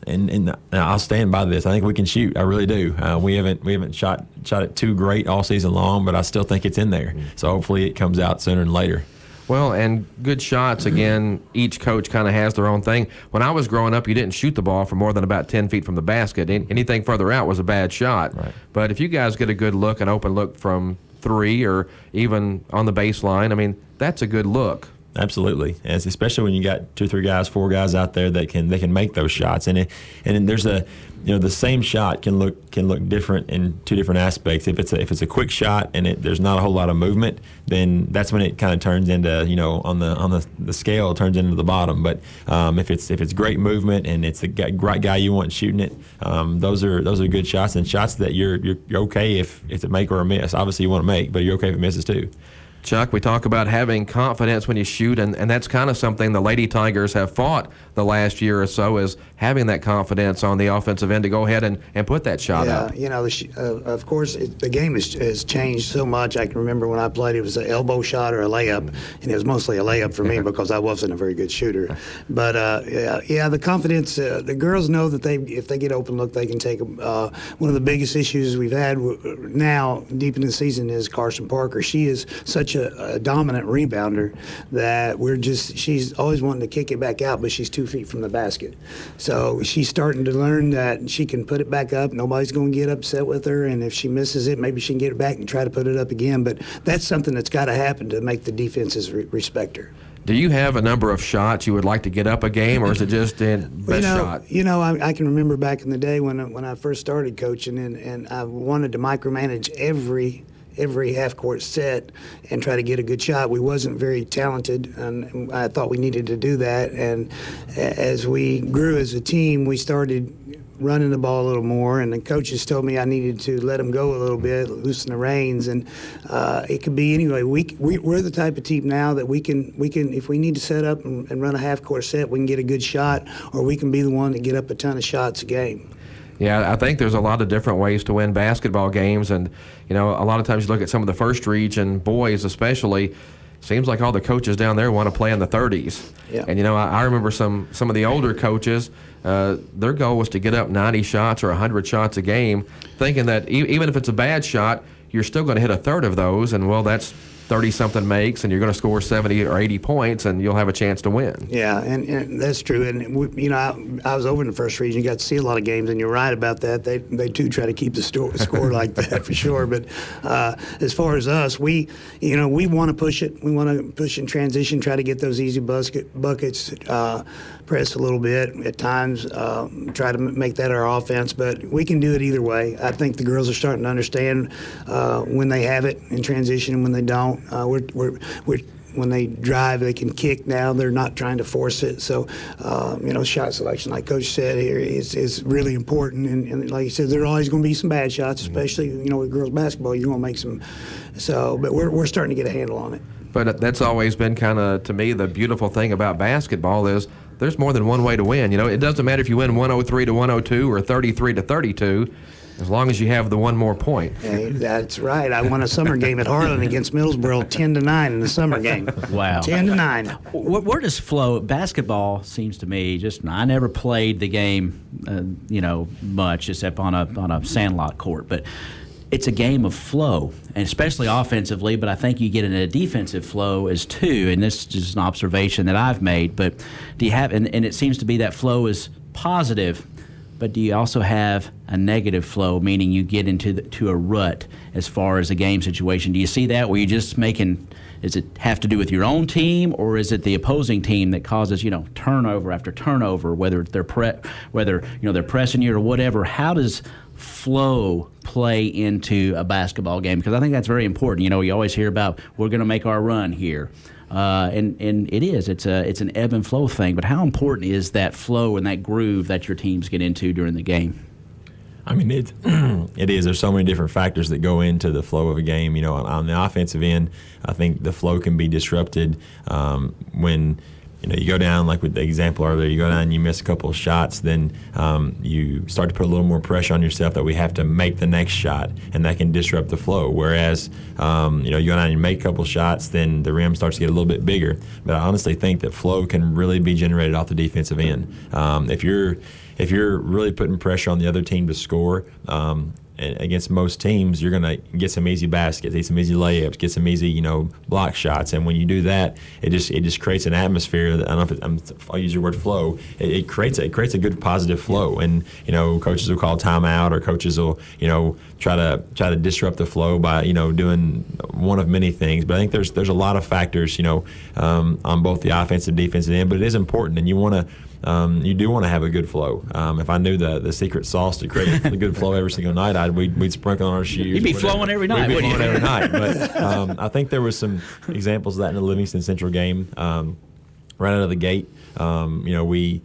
And I'll stand by this. I think we can shoot. I really do. We haven't shot it too great all season long, but I still think it's in there. So hopefully it comes out sooner than later. Well, and good shots, again, each coach kind of has their own thing. When I was growing up, you didn't shoot the ball from more than about 10 feet from the basket. Anything further out was a bad shot. Right. But if you guys get a good look, an open look from 3 or even on the baseline, that's a good look. Absolutely, and especially when you got 2, 3 guys, 4 guys out there that can make those shots, and there's the same shot can look different in 2 different aspects. If it's a quick shot and there's not a whole lot of movement, then that's when it kind of turns into on the scale, it turns into the bottom. But if it's great movement and it's the right guy you want shooting it, those are good shots, and shots that you're okay if it's a make or a miss. Obviously you want to make, but you're okay if it misses too. Chuck, we talk about having confidence when you shoot, and that's kind of something the Lady Tigers have fought the last year or so, is having that confidence on the offensive end to go ahead and put that shot up. Of course, the game has changed so much. I can remember when I played, it was an elbow shot or a layup, and it was mostly a layup for me because I wasn't a very good shooter. But, the confidence, the girls know that if they get open look, they can take them. One of the biggest issues we've had now, deep in the season, is Carson Parker. She is such a dominant rebounder that she's always wanting to kick it back out, but she's 2 feet from the basket. So she's starting to learn that she can put it back up. Nobody's going to get upset with her, and if she misses it, maybe she can get it back and try to put it up again. But that's something that's got to happen to make the defenses respect her. Do you have a number of shots you would like to get up a game, or is it just in best shot? I can remember back in the day when I first started coaching, and I wanted to micromanage every half-court set and try to get a good shot. We wasn't very talented, and I thought we needed to do that. And as we grew as a team, we started running the ball a little more, and the coaches told me I needed to let them go a little bit, loosen the reins, and it could be anyway. We're the type of team now that we can if we need to set up and run a half-court set, we can get a good shot, or we can be the one to get up a ton of shots a game. Yeah, I think there's a lot of different ways to win basketball games, and a lot of times you look at some of the first region boys, especially. Seems like all the coaches down there want to play in the 30s. Yeah. And I remember some of the older coaches. Their goal was to get up 90 shots or 100 shots a game, thinking that even if it's a bad shot, you're still going to hit a third of those, and that's 30-something makes, and you're going to score 70 or 80 points, and you'll have a chance to win. Yeah, and that's true. And I was over in the first region, got to see a lot of games, and you're right about that. They too try to keep the score like that for sure. But as far as us, we want to push it. We want to push in transition, try to get those easy buckets. Press a little bit at times, try to make that our offense, but we can do it either way. I think the girls are starting to understand when they have it in transition and when they don't. When they drive, they can kick now. They're not trying to force it. So, shot selection, like Coach said here, is really important. And like you said, there are always going to be some bad shots, especially, with girls basketball. You're going to make some. So, but we're starting to get a handle on it. But that's always been kind of, to me, the beautiful thing about basketball is there's more than one way to win. It doesn't matter if you win 103-102 or 33-32, as long as you have the one more point. Hey, that's right. I won a summer game at Harlan against Middlesborough, 10-9 in the summer game. Wow. 10-9. Where does flow? Basketball seems to me I never played the game, much except on a sandlot court, but it's a game of flow, and especially offensively, but I think you get in a defensive flow as too, and this is just an observation that I've made, but do you have, and it seems to be that flow is positive, but do you also have a negative flow, meaning you get into a rut as far as a game situation? Do you see that where you're just does it have to do with your own team, or is it the opposing team that causes, turnover after turnover, whether they're pressing you or whatever? How does flow play into a basketball game? Because I think that's very important. You always hear about we're going to make our run here, and it is. It's an ebb and flow thing. But how important is that flow and that groove that your teams get into during the game? I mean, it is. There's so many different factors that go into the flow of a game. On the offensive end, I think the flow can be disrupted when you go down, like with the example earlier, you go down and you miss a couple of shots, then you start to put a little more pressure on yourself that we have to make the next shot, and that can disrupt the flow. Whereas, you go down and you make a couple of shots, then the rim starts to get a little bit bigger. But I honestly think that flow can really be generated off the defensive end. If you're really putting pressure on the other team to score, against most teams, you're going to get some easy baskets, get some easy layups, get some easy, block shots. And when you do that, it just creates an atmosphere. I don't know if I'll use your word flow. It creates a good positive flow. And coaches will call timeout, or coaches will try to disrupt the flow by doing one of many things. But I think there's a lot of factors on both the offensive, defensive end. But it is important, and you do want to have a good flow. If I knew the secret sauce to create a good flow every single night, we'd sprinkle on our shoes. You'd be flowing every night, wouldn't you? Flowing every night. But I think there was some examples of that in the Livingston Central game. Right out of the gate, the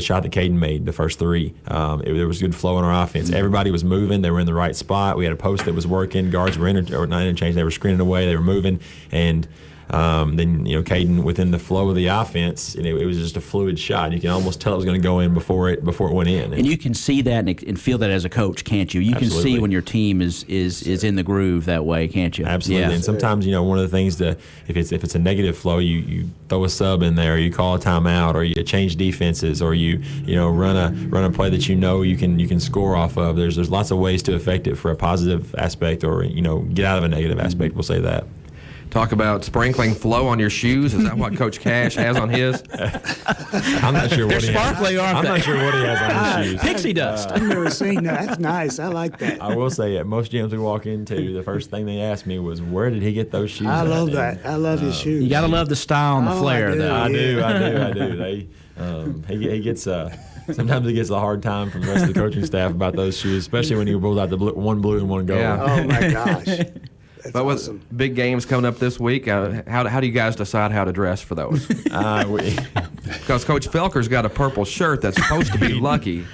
shot that Caden made, the first three, there was good flow in our offense. Everybody was moving. They were in the right spot. We had a post that was working. Guards were not interchanged. They were screening away. They were moving. And then Caden, within the flow of the offense, it was just a fluid shot. You can almost tell it was going to go in before it went in. And you can see that and feel that as a coach, can't you? You Absolutely. Can see when your team is in the groove that way, can't you? Absolutely. Yeah. And sometimes one of the things if it's a negative flow, you throw a sub in there, or you call a timeout, or you change defenses, or you run a play that you can score off of. There's lots of ways to affect it for a positive aspect, or get out of a negative aspect. We'll say that. Talk about sprinkling flow on your shoes. Is that what Coach Cash has on his? I'm not sure what They're he sparkly, has. aren't they? I'm not sure what he has on his shoes. Pixie dust. I've never seen that. That's nice. I like that. I will say at most gyms we walk into, the first thing they ask me was, where did he get those shoes? I at? love that. I love his shoes. You got to love the style and the flair, though. I do. He gets sometimes he gets a hard time from the rest of the coaching staff about those shoes, especially when he rolls out the one blue and one gold. Yeah. Oh my gosh. That's but awesome. with big games coming up this week, how do you guys decide how to dress for those? Because Coach Felker's got a purple shirt that's supposed to be lucky.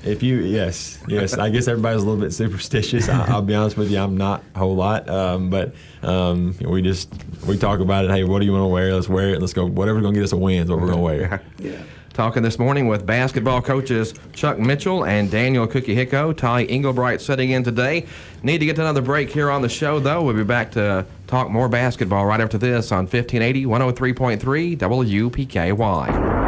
Yes, I guess everybody's a little bit superstitious. I'll be honest with you, I'm not a whole lot, but we talk about it. Hey, what do you want to wear? Let's wear it. Let's go. Whatever's going to get us a win is what we're going to wear. Yeah. Talking this morning with basketball coaches Chuck Mitchell and Daniel Kukahiko. Ty Englebright sitting in today. Need to get to another break here on the show, though. We'll be back to talk more basketball right after this on 1580, 103.3 WPKY.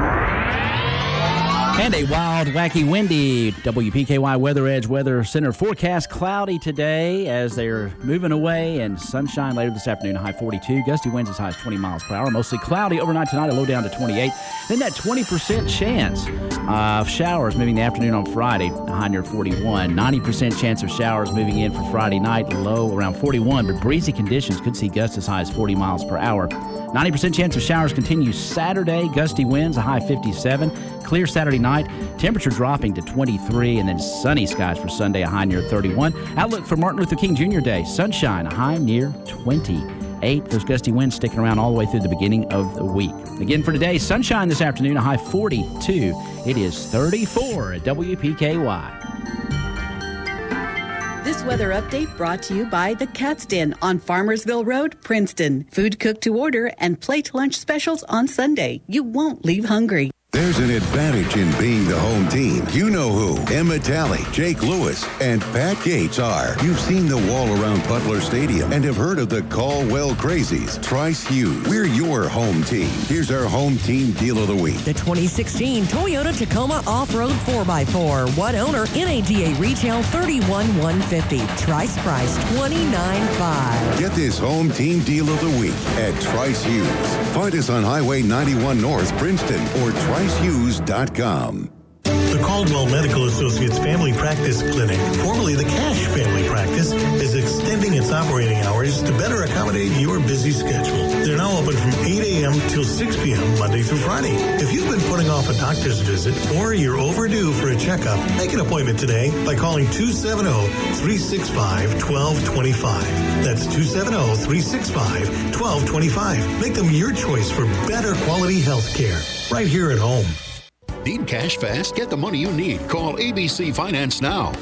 And a wild, wacky, windy WPKY Weather Edge Weather Center forecast. Cloudy today as they're moving away, and sunshine later this afternoon, a high 42. Gusty winds as high as 20 miles per hour. Mostly cloudy overnight tonight, a low down to 28. Then that 20% chance of showers moving the afternoon on Friday, a high near 41. 90% chance of showers moving in for Friday night, low around 41. But breezy conditions could see gusts as high as 40 miles per hour. 90% chance of showers continue Saturday. Gusty winds, a high 57. Clear Saturday night. Temperature dropping to 23. And then sunny skies for Sunday, a high near 31. Outlook for Martin Luther King Jr. Day. Sunshine, a high near 28. Those gusty winds sticking around all the way through the beginning of the week. Again for today, sunshine this afternoon, a high 42. It is 34 at WPKY. This weather update brought to you by the Cat's Den on Farmersville Road, Princeton. Food cooked to order and plate lunch specials on Sunday. You won't leave hungry. There's an advantage in being the home team. You know who Emma Talley, Jake Lewis, and Pat Gates are. You've seen the wall around Butler Stadium and have heard of the Caldwell Crazies. Trice Hughes, we're your home team. Here's our home team deal of the week. The 2016 Toyota Tacoma Off-Road 4x4. One owner, NADA retail $31,150. Trice price $29,500. Get this home team deal of the week at Trice Hughes. Find us on Highway 91 North, Princeton, or TriceHughes.com. The Caldwell Medical Associates Family Practice Clinic, formerly the Cash Family Practice, is extending its operating hours to better accommodate your busy schedule. They're now open from 8 a.m. till 6 p.m. Monday through Friday. If you've been putting off a doctor's visit or you're overdue for a checkup, make an appointment today by calling 270-365-1225. That's 270-365-1225. Make them your choice for better quality health care right here at home. Need cash fast? Get the money you need. Call ABC Finance now.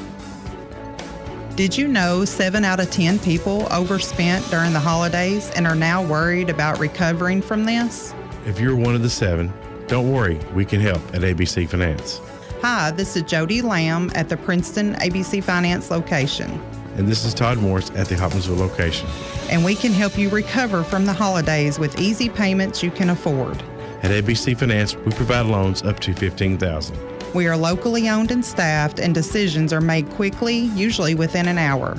Did you know 7 out of 10 people overspent during the holidays and are now worried about recovering from this? If you're one of the 7, don't worry. We can help at ABC Finance. Hi, this is Jody Lamb at the Princeton ABC Finance location. And this is Todd Morris at the Hopkinsville location. And we can help you recover from the holidays with easy payments you can afford. At ABC Finance, we provide loans up to $15,000. We are locally owned and staffed, and decisions are made quickly, usually within an hour.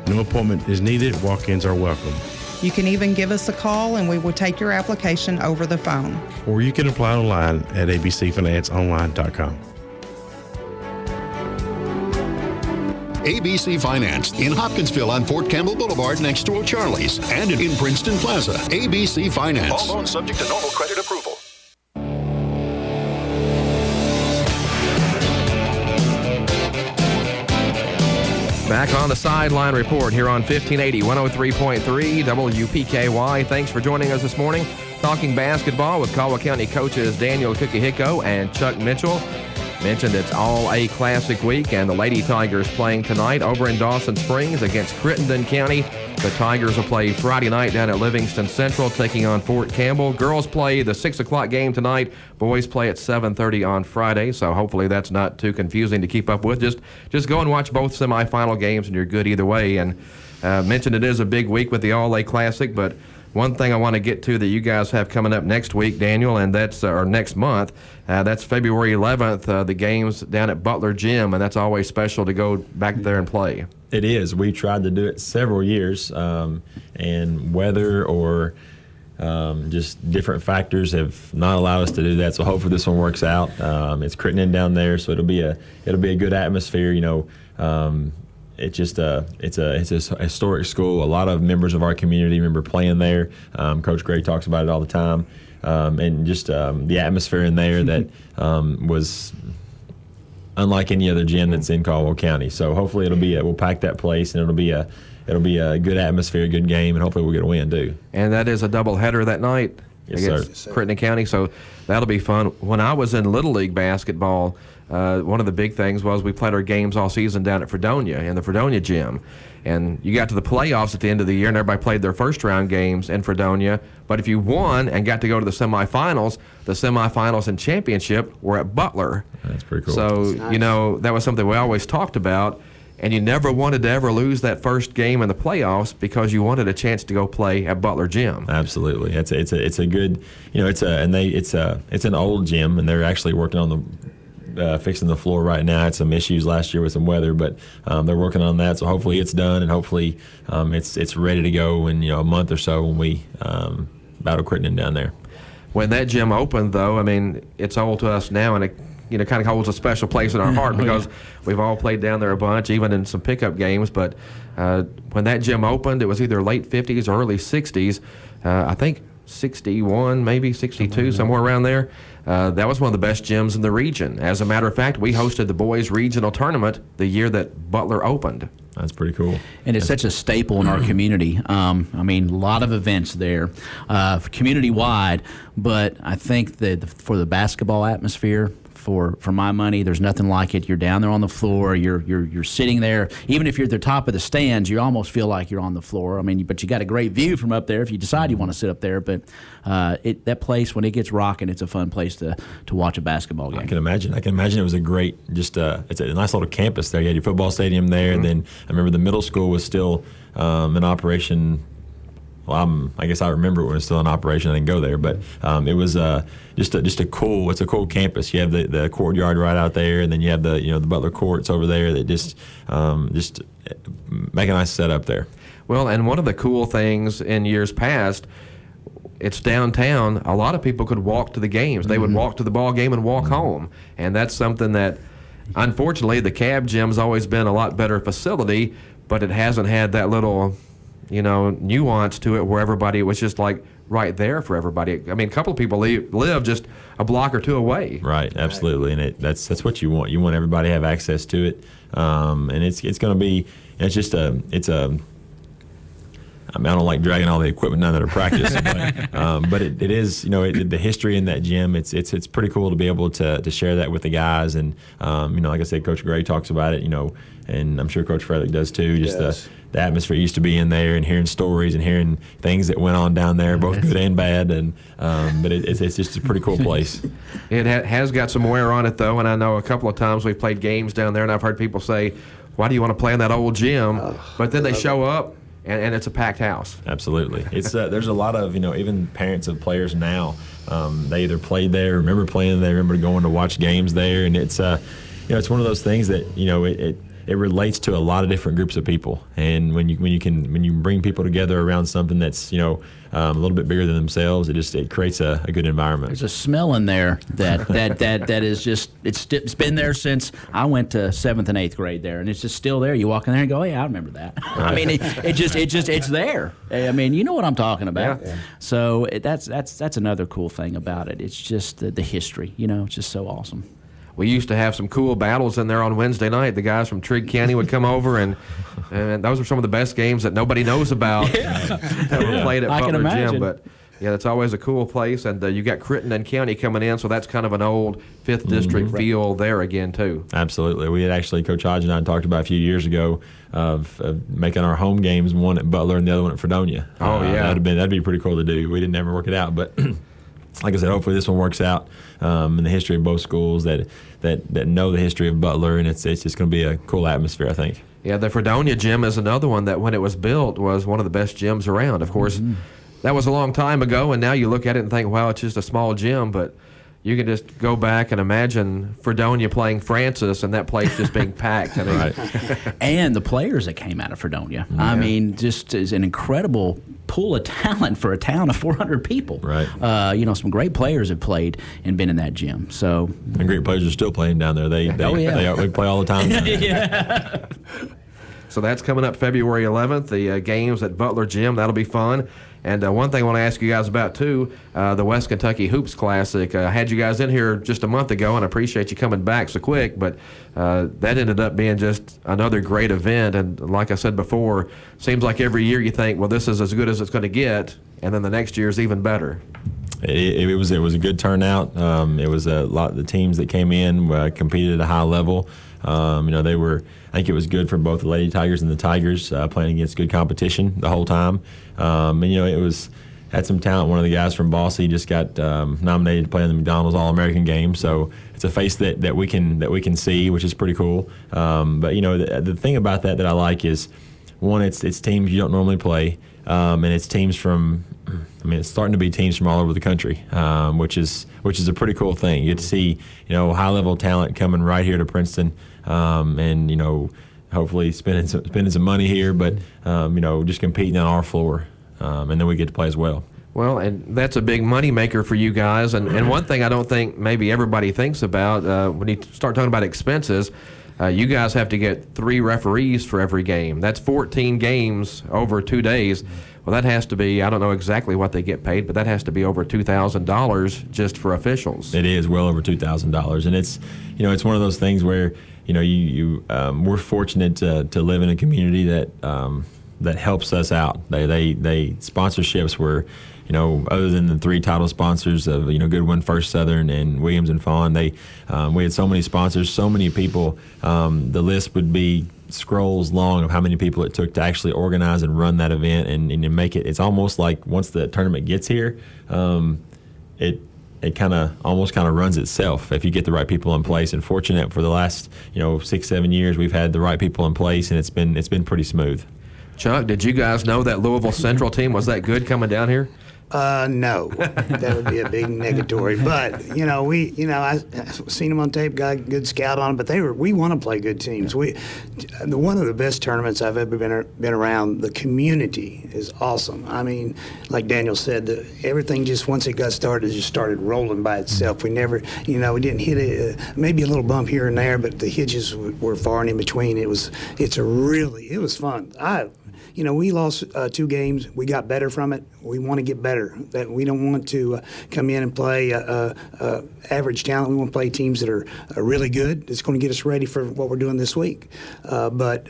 No appointment is needed. Walk-ins are welcome. You can even give us a call, and we will take your application over the phone. Or you can apply online at abcfinanceonline.com. ABC Finance in Hopkinsville on Fort Campbell Boulevard next to O'Charlie's and in Princeton Plaza. ABC Finance. All loans subject to normal credit approval. Back on the Sideline Report here on 1580, 103.3 WPKY. Thanks for joining us this morning. Talking basketball with Caldwell County coaches Daniel Kukahiko and Chuck Mitchell. Mentioned it's All-A Classic Week, and the Lady Tigers playing tonight over in Dawson Springs against Crittenden County. The Tigers will play Friday night down at Livingston Central, taking on Fort Campbell. Girls play the 6 o'clock game tonight. Boys play at 7:30 on Friday, so hopefully that's not too confusing to keep up with. Just go and watch both semifinal games, and you're good either way. And mentioned it is a big week with the All-A Classic, but one thing I want to get to that you guys have coming up next week, Daniel, and that's or next month, that's February 11th, the games down at Butler Gym, and that's always special to go back there and play. It is. We tried to do it several years, and weather or just different factors have not allowed us to do that. So hopefully this one works out. It's Crittenden down there, so it'll be a good atmosphere. It's a historic school. A lot of members of our community remember playing there. Coach Gray talks about it all the time, and just the atmosphere in there that was unlike any other gym that's in Caldwell County. So hopefully we'll pack that place, and it'll be a good atmosphere, a good game, and hopefully we'll get a win too. And that is a doubleheader that night against Crittenden County, so that'll be fun. When I was in Little League basketball, one of the big things was we played our games all season down at Fredonia, in the Fredonia gym. And you got to the playoffs at the end of the year, and everybody played their first-round games in Fredonia. But if you won and got to go to the semifinals and championship were at Butler. That's pretty cool. So, nice. That was something we always talked about. And you never wanted to ever lose that first game in the playoffs because you wanted a chance to go play at Butler Gym. Absolutely, it's a good, it's an old gym, and they're actually working on the fixing the floor right now. Had some issues last year with some weather, but they're working on that. So hopefully it's done, and hopefully it's ready to go in a month or so when we battle Crittenden down there. When that gym opened, though, I mean, it's old to us now, and it kind of holds a special place in our heart because we've all played down there a bunch, even in some pickup games. But when that gym opened, it was either late 50s or early 60s. I think 61, maybe 62, somewhere around there. That was one of the best gyms in the region. As a matter of fact, we hosted the boys' regional tournament the year that Butler opened. That's pretty cool. And it's such a staple in our community. A lot of events there, community-wide. But I think that for the basketball atmosphere, for my money, there's nothing like it. You're down there on the floor. You're sitting there. Even if you're at the top of the stands, you almost feel like you're on the floor. But you got a great view from up there if you decide you want to sit up there. But that place, when it gets rocking, it's a fun place to watch a basketball game. I can imagine it was a great, it's a nice little campus there. You had your football stadium there, and then I remember the middle school was still in operation. Well, I guess I remember when it was still in operation. I didn't go there, but it was it's a cool campus. You have the courtyard right out there, and then you have the Butler courts over there that just make a nice setup there. Well, and one of the cool things in years past, it's downtown. A lot of people could walk to the games. They would walk to the ball game and walk home, and that's something that, unfortunately, the Cab Gym's always been a lot better facility, but it hasn't had that little nuance to it where everybody was just like right there for everybody. A couple of people live just a block or two away. Right, absolutely, and that's what you want. You want everybody to have access to it, and it's going to be. I don't like dragging all the equipment down there to practice, but it is, the history in that gym. It's pretty cool to be able to share that with the guys, and like I said, Coach Gray talks about it, and I'm sure Coach Frederick does too. Just the atmosphere used to be in there, and hearing stories and hearing things that went on down there, both good and bad, and but it's just a pretty cool place. It has got some wear on it though, and I know a couple of times we've played games down there, and I've heard people say, "Why do you want to play in that old gym?" But then they show up. And it's a packed house. Absolutely. It's there's a lot of, even parents of players now, they either played there, remember playing there, remember going to watch games there, and it's it's one of those things that it relates to a lot of different groups of people, and when you bring people together around something that's a little bit bigger than themselves, it creates a good environment. There's a smell in there that is just it's been there since I went to 7th and 8th grade there, and it's just still there. You walk in there and go, "Yeah, I remember that." Right. It's there. You know what I'm talking about. Yeah. So that's another cool thing about it. It's just the history. It's just so awesome. We used to have some cool battles in there on Wednesday night. The guys from Trigg County would come over, and those were some of the best games that nobody knows about that were played at Butler Gym. But yeah, it's always a cool place, and you got Crittenden County coming in, so that's kind of an old 5th District feel there again too. Absolutely. We had actually, Coach Hodge and I talked about a few years ago of making our home games, one at Butler and the other one at Fredonia. Oh yeah, that'd be pretty cool to do. We didn't ever work it out, but. Like I said, hopefully this one works out in the history of both schools that know the history of Butler, and it's just going to be a cool atmosphere, I think. Yeah, the Fredonia Gym is another one that when it was built was one of the best gyms around. Of course, that was a long time ago, and now you look at it and think, wow, it's just a small gym, but you can just go back and imagine Fredonia playing Francis and that place just being packed. I mean, Right. And the players that came out of Fredonia. I mean, just is an incredible pool of talent for a town of 400 people. Right. Some great players have played and been in that gym. So, and great players are still playing down there. They play all the time. Down there. Yeah. So that's coming up February 11th, the games at Butler Gym. That'll be fun. And one thing I want to ask you guys about, too, the West Kentucky Hoops Classic. I had you guys in here just a month ago, and I appreciate you coming back so quick, but that ended up being just another great event. And like I said before, seems like every year you think, well, this is as good as it's going to get, and then the next year is even better. It was a good turnout. It was a lot of the teams that came in competed at a high level. They were. I think it was good for both the Lady Tigers and the Tigers playing against good competition the whole time. It had some talent. One of the guys from Boise just got nominated to play in the McDonald's All-American game. So it's a face that we can see, which is pretty cool. But the thing about that I like is, one, it's teams you don't normally play, and it's teams from. It's starting to be teams from all over the country, which is a pretty cool thing. You get to see high level talent coming right here to Princeton, and hopefully spending some money here, but just competing on our floor, and then we get to play as well. Well, and that's a big money maker for you guys. And one thing I don't think maybe everybody thinks about when you start talking about expenses. You guys have to get 3 referees for every game. That's 14 games over 2 days. Well, that has to be, I don't know exactly what they get paid, but that has to be over $2,000 just for officials. It is well over $2,000. And it's, it's one of those things where, we're fortunate to live in a community that helps us out. They sponsorships were, other than the 3 title sponsors of, Goodwin, First Southern, and Williams and Fawn, we had so many sponsors, so many people. The list would be scrolls long of how many people it took to actually organize and run that event and make it. It's almost like once the tournament gets here, it kind of almost runs itself if you get the right people in place. And fortunate for the last 6-7 years, we've had the right people in place, and it's been pretty smooth. Chuck, did you guys know that Louisville Central team was that good coming down here? No, that would be a big negatory. But I've seen them on tape, got a good scout on them. But we want to play good teams. One of the best tournaments I've ever been around. The community is awesome. I mean, like Daniel said, everything just once it got started, just started rolling by itself. We never, we didn't hit it. Maybe a little bump here and there, but the hitches were far and in between. It was fun. We lost 2 games. We got better from it. We want to get better. That we don't want to come in and play average talent. We want to play teams that are really good. It's going to get us ready for what we're doing this week. But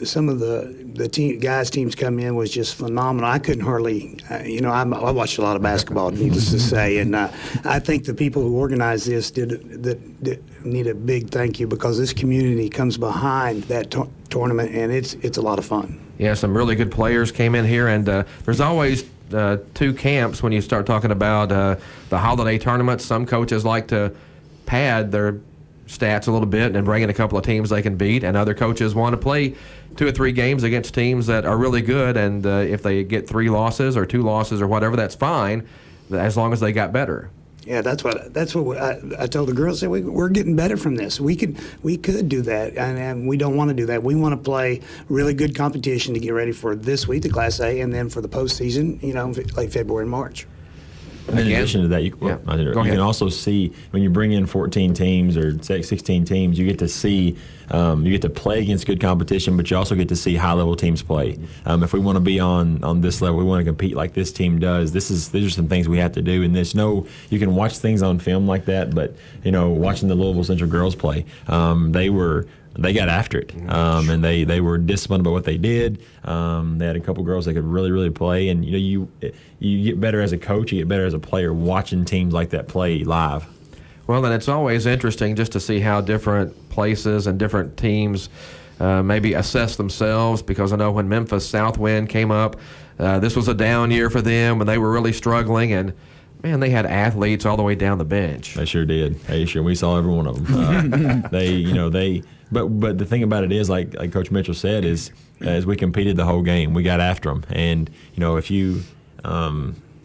some of the guys' teams come in was just phenomenal. I couldn't hardly, I watched a lot of basketball, needless to say, and I think the people who organized this did need a big thank you, because this community comes behind that tournament, and it's a lot of fun. Yeah, some really good players came in here, and there's always 2 camps when you start talking about the holiday tournaments. Some coaches like to pad their stats a little bit and bring in a couple of teams they can beat, and other coaches want to play 2 or 3 games against teams that are really good, and if they get 3 losses or 2 losses or whatever, that's fine, as long as they got better. Yeah, that's what I told the girls. We're getting better from this. We could do that, and we don't want to do that. We want to play really good competition to get ready for this week, the Class A, and then for the postseason, like February and March. In addition to that, you can also see when you bring in 14 teams or 16 teams, you get to see, you get to play against good competition, but you also get to see high-level teams play. If we want to be on this level, we want to compete like this team does. These are some things we have to do. And you can watch things on film like that, but watching the Louisville Central girls play, they got after it, and they were disciplined about what they did. They had a couple girls that could really, really play, and you get better as a coach, you get better as a player watching teams like that play live. Well, and it's always interesting just to see how different places and different teams maybe assess themselves, because I know when Memphis Southwind came up, this was a down year for them, and they were really struggling, and man, they had athletes all the way down the bench. They sure did. We saw every one of them. But the thing about it is, like Coach Mitchell said, is as we competed the whole game, we got after them. And if you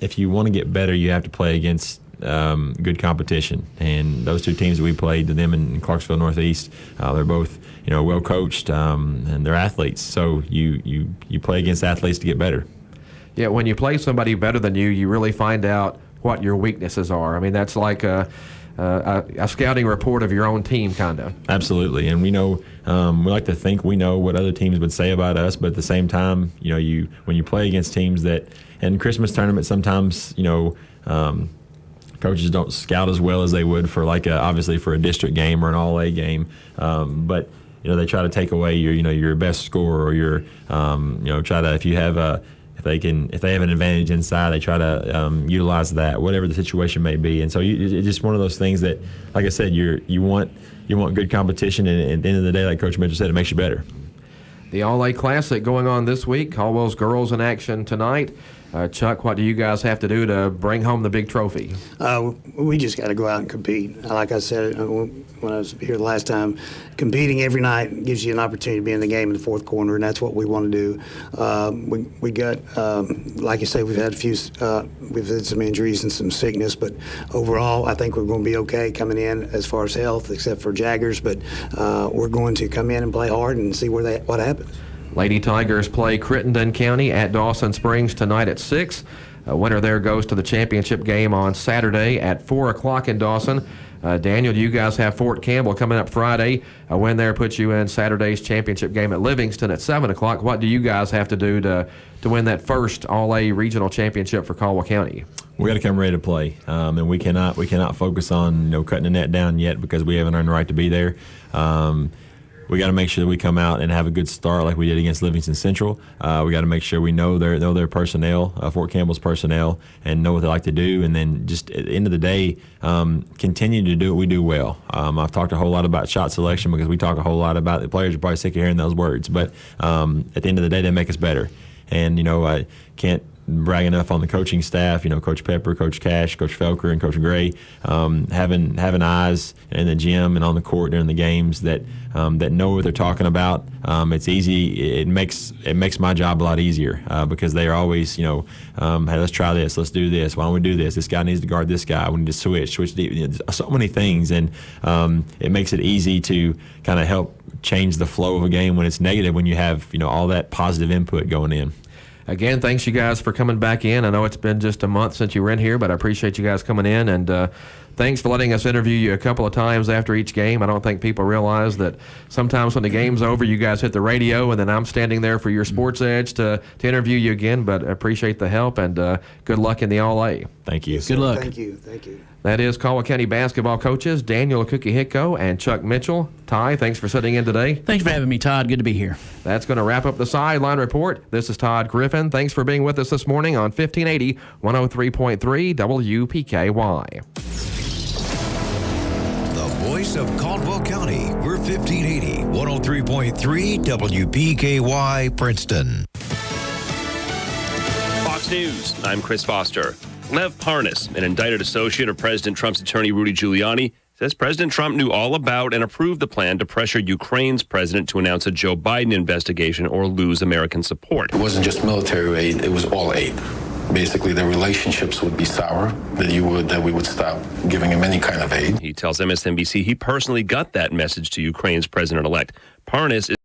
if you want to get better, you have to play against good competition. And those two teams that we played, to them in Clarksville Northeast, they're both well coached, and they're athletes. So you play against athletes to get better. Yeah, when you play somebody better than you really find out what your weaknesses are. I mean, that's like a scouting report of your own team, kind of. Absolutely, and we know we like to think we know what other teams would say about us, but at the same time, when you play against teams that, and Christmas tournament, sometimes coaches don't scout as well as they would for obviously for a district game or an all-A game, but they try to take away your best scorer or your try to, if you have if they have an advantage inside, they try to utilize that, whatever the situation may be. And so it's just one of those things that, like I said, you want good competition, and at the end of the day, like Coach Mitchell said, it makes you better. The All-A Classic going on this week. Caldwell's girls in action tonight. Chuck, what do you guys have to do to bring home the big trophy? We just got to go out and compete. Like I said when I was here the last time, competing every night gives you an opportunity to be in the game in the fourth quarter, and that's what we want to do. We got, like you say, we've had some injuries and some sickness, but overall, I think we're going to be okay coming in as far as health, except for Jaggers. But we're going to come in and play hard and see what happens. Lady Tigers play Crittenden County at Dawson Springs tonight at 6. A winner there goes to the championship game on Saturday at 4 o'clock in Dawson. Daniel, you guys have Fort Campbell coming up Friday. A win there puts you in Saturday's championship game at Livingston at 7 o'clock. What do you guys have to do to win that first All-A regional championship for Caldwell County? We got to come ready to play, and we cannot focus on cutting the net down yet because we haven't earned the right to be there. We got to make sure that we come out and have a good start like we did against Livingston Central. We got to make sure we know their personnel, Fort Campbell's personnel, and know what they like to do. And then just at the end of the day, continue to do what we do well. I've talked a whole lot about shot selection because we talk a whole lot about the players are probably sick of hearing those words. But at the end of the day, they make us better. And, I can't brag enough on the coaching staff, Coach Pepper, Coach Cash, Coach Felker, and Coach Gray, having eyes in the gym and on the court during the games that know what they're talking about. It's easy. It makes my job a lot easier because they are always, hey, let's try this, let's do this. Why don't we do this? This guy needs to guard this guy. We need to switch deep. So many things, and it makes it easy to kind of help change the flow of a game when it's negative, when you have all that positive input going in. Again, thanks you guys for coming back in. I know it's been just a month since you were in here, but I appreciate you guys coming in, and thanks for letting us interview you a couple of times after each game. I don't think people realize that sometimes when the game's over, you guys hit the radio, and then I'm standing there for your Sports Edge to interview you again, but I appreciate the help, and good luck in the All-A. Thank you. Good luck. Thank you. That is Caldwell County basketball coaches Daniel Kukahiko and Chuck Mitchell. Ty, thanks for sitting in today. Thanks for having me, Todd. Good to be here. That's going to wrap up the Sideline Report. This is Todd Griffin. Thanks for being with us this morning on 1580 103.3 WPKY. The voice of Caldwell County. We're 1580 103.3 WPKY Princeton. Fox News, I'm Chris Foster. Lev Parnas, an indicted associate of President Trump's attorney Rudy Giuliani, says President Trump knew all about and approved the plan to pressure Ukraine's president to announce a Joe Biden investigation or lose American support. It wasn't just military aid, it was all aid. Basically, the relationships would be sour, that we would stop giving him any kind of aid. He tells MSNBC he personally got that message to Ukraine's president-elect. Parnas is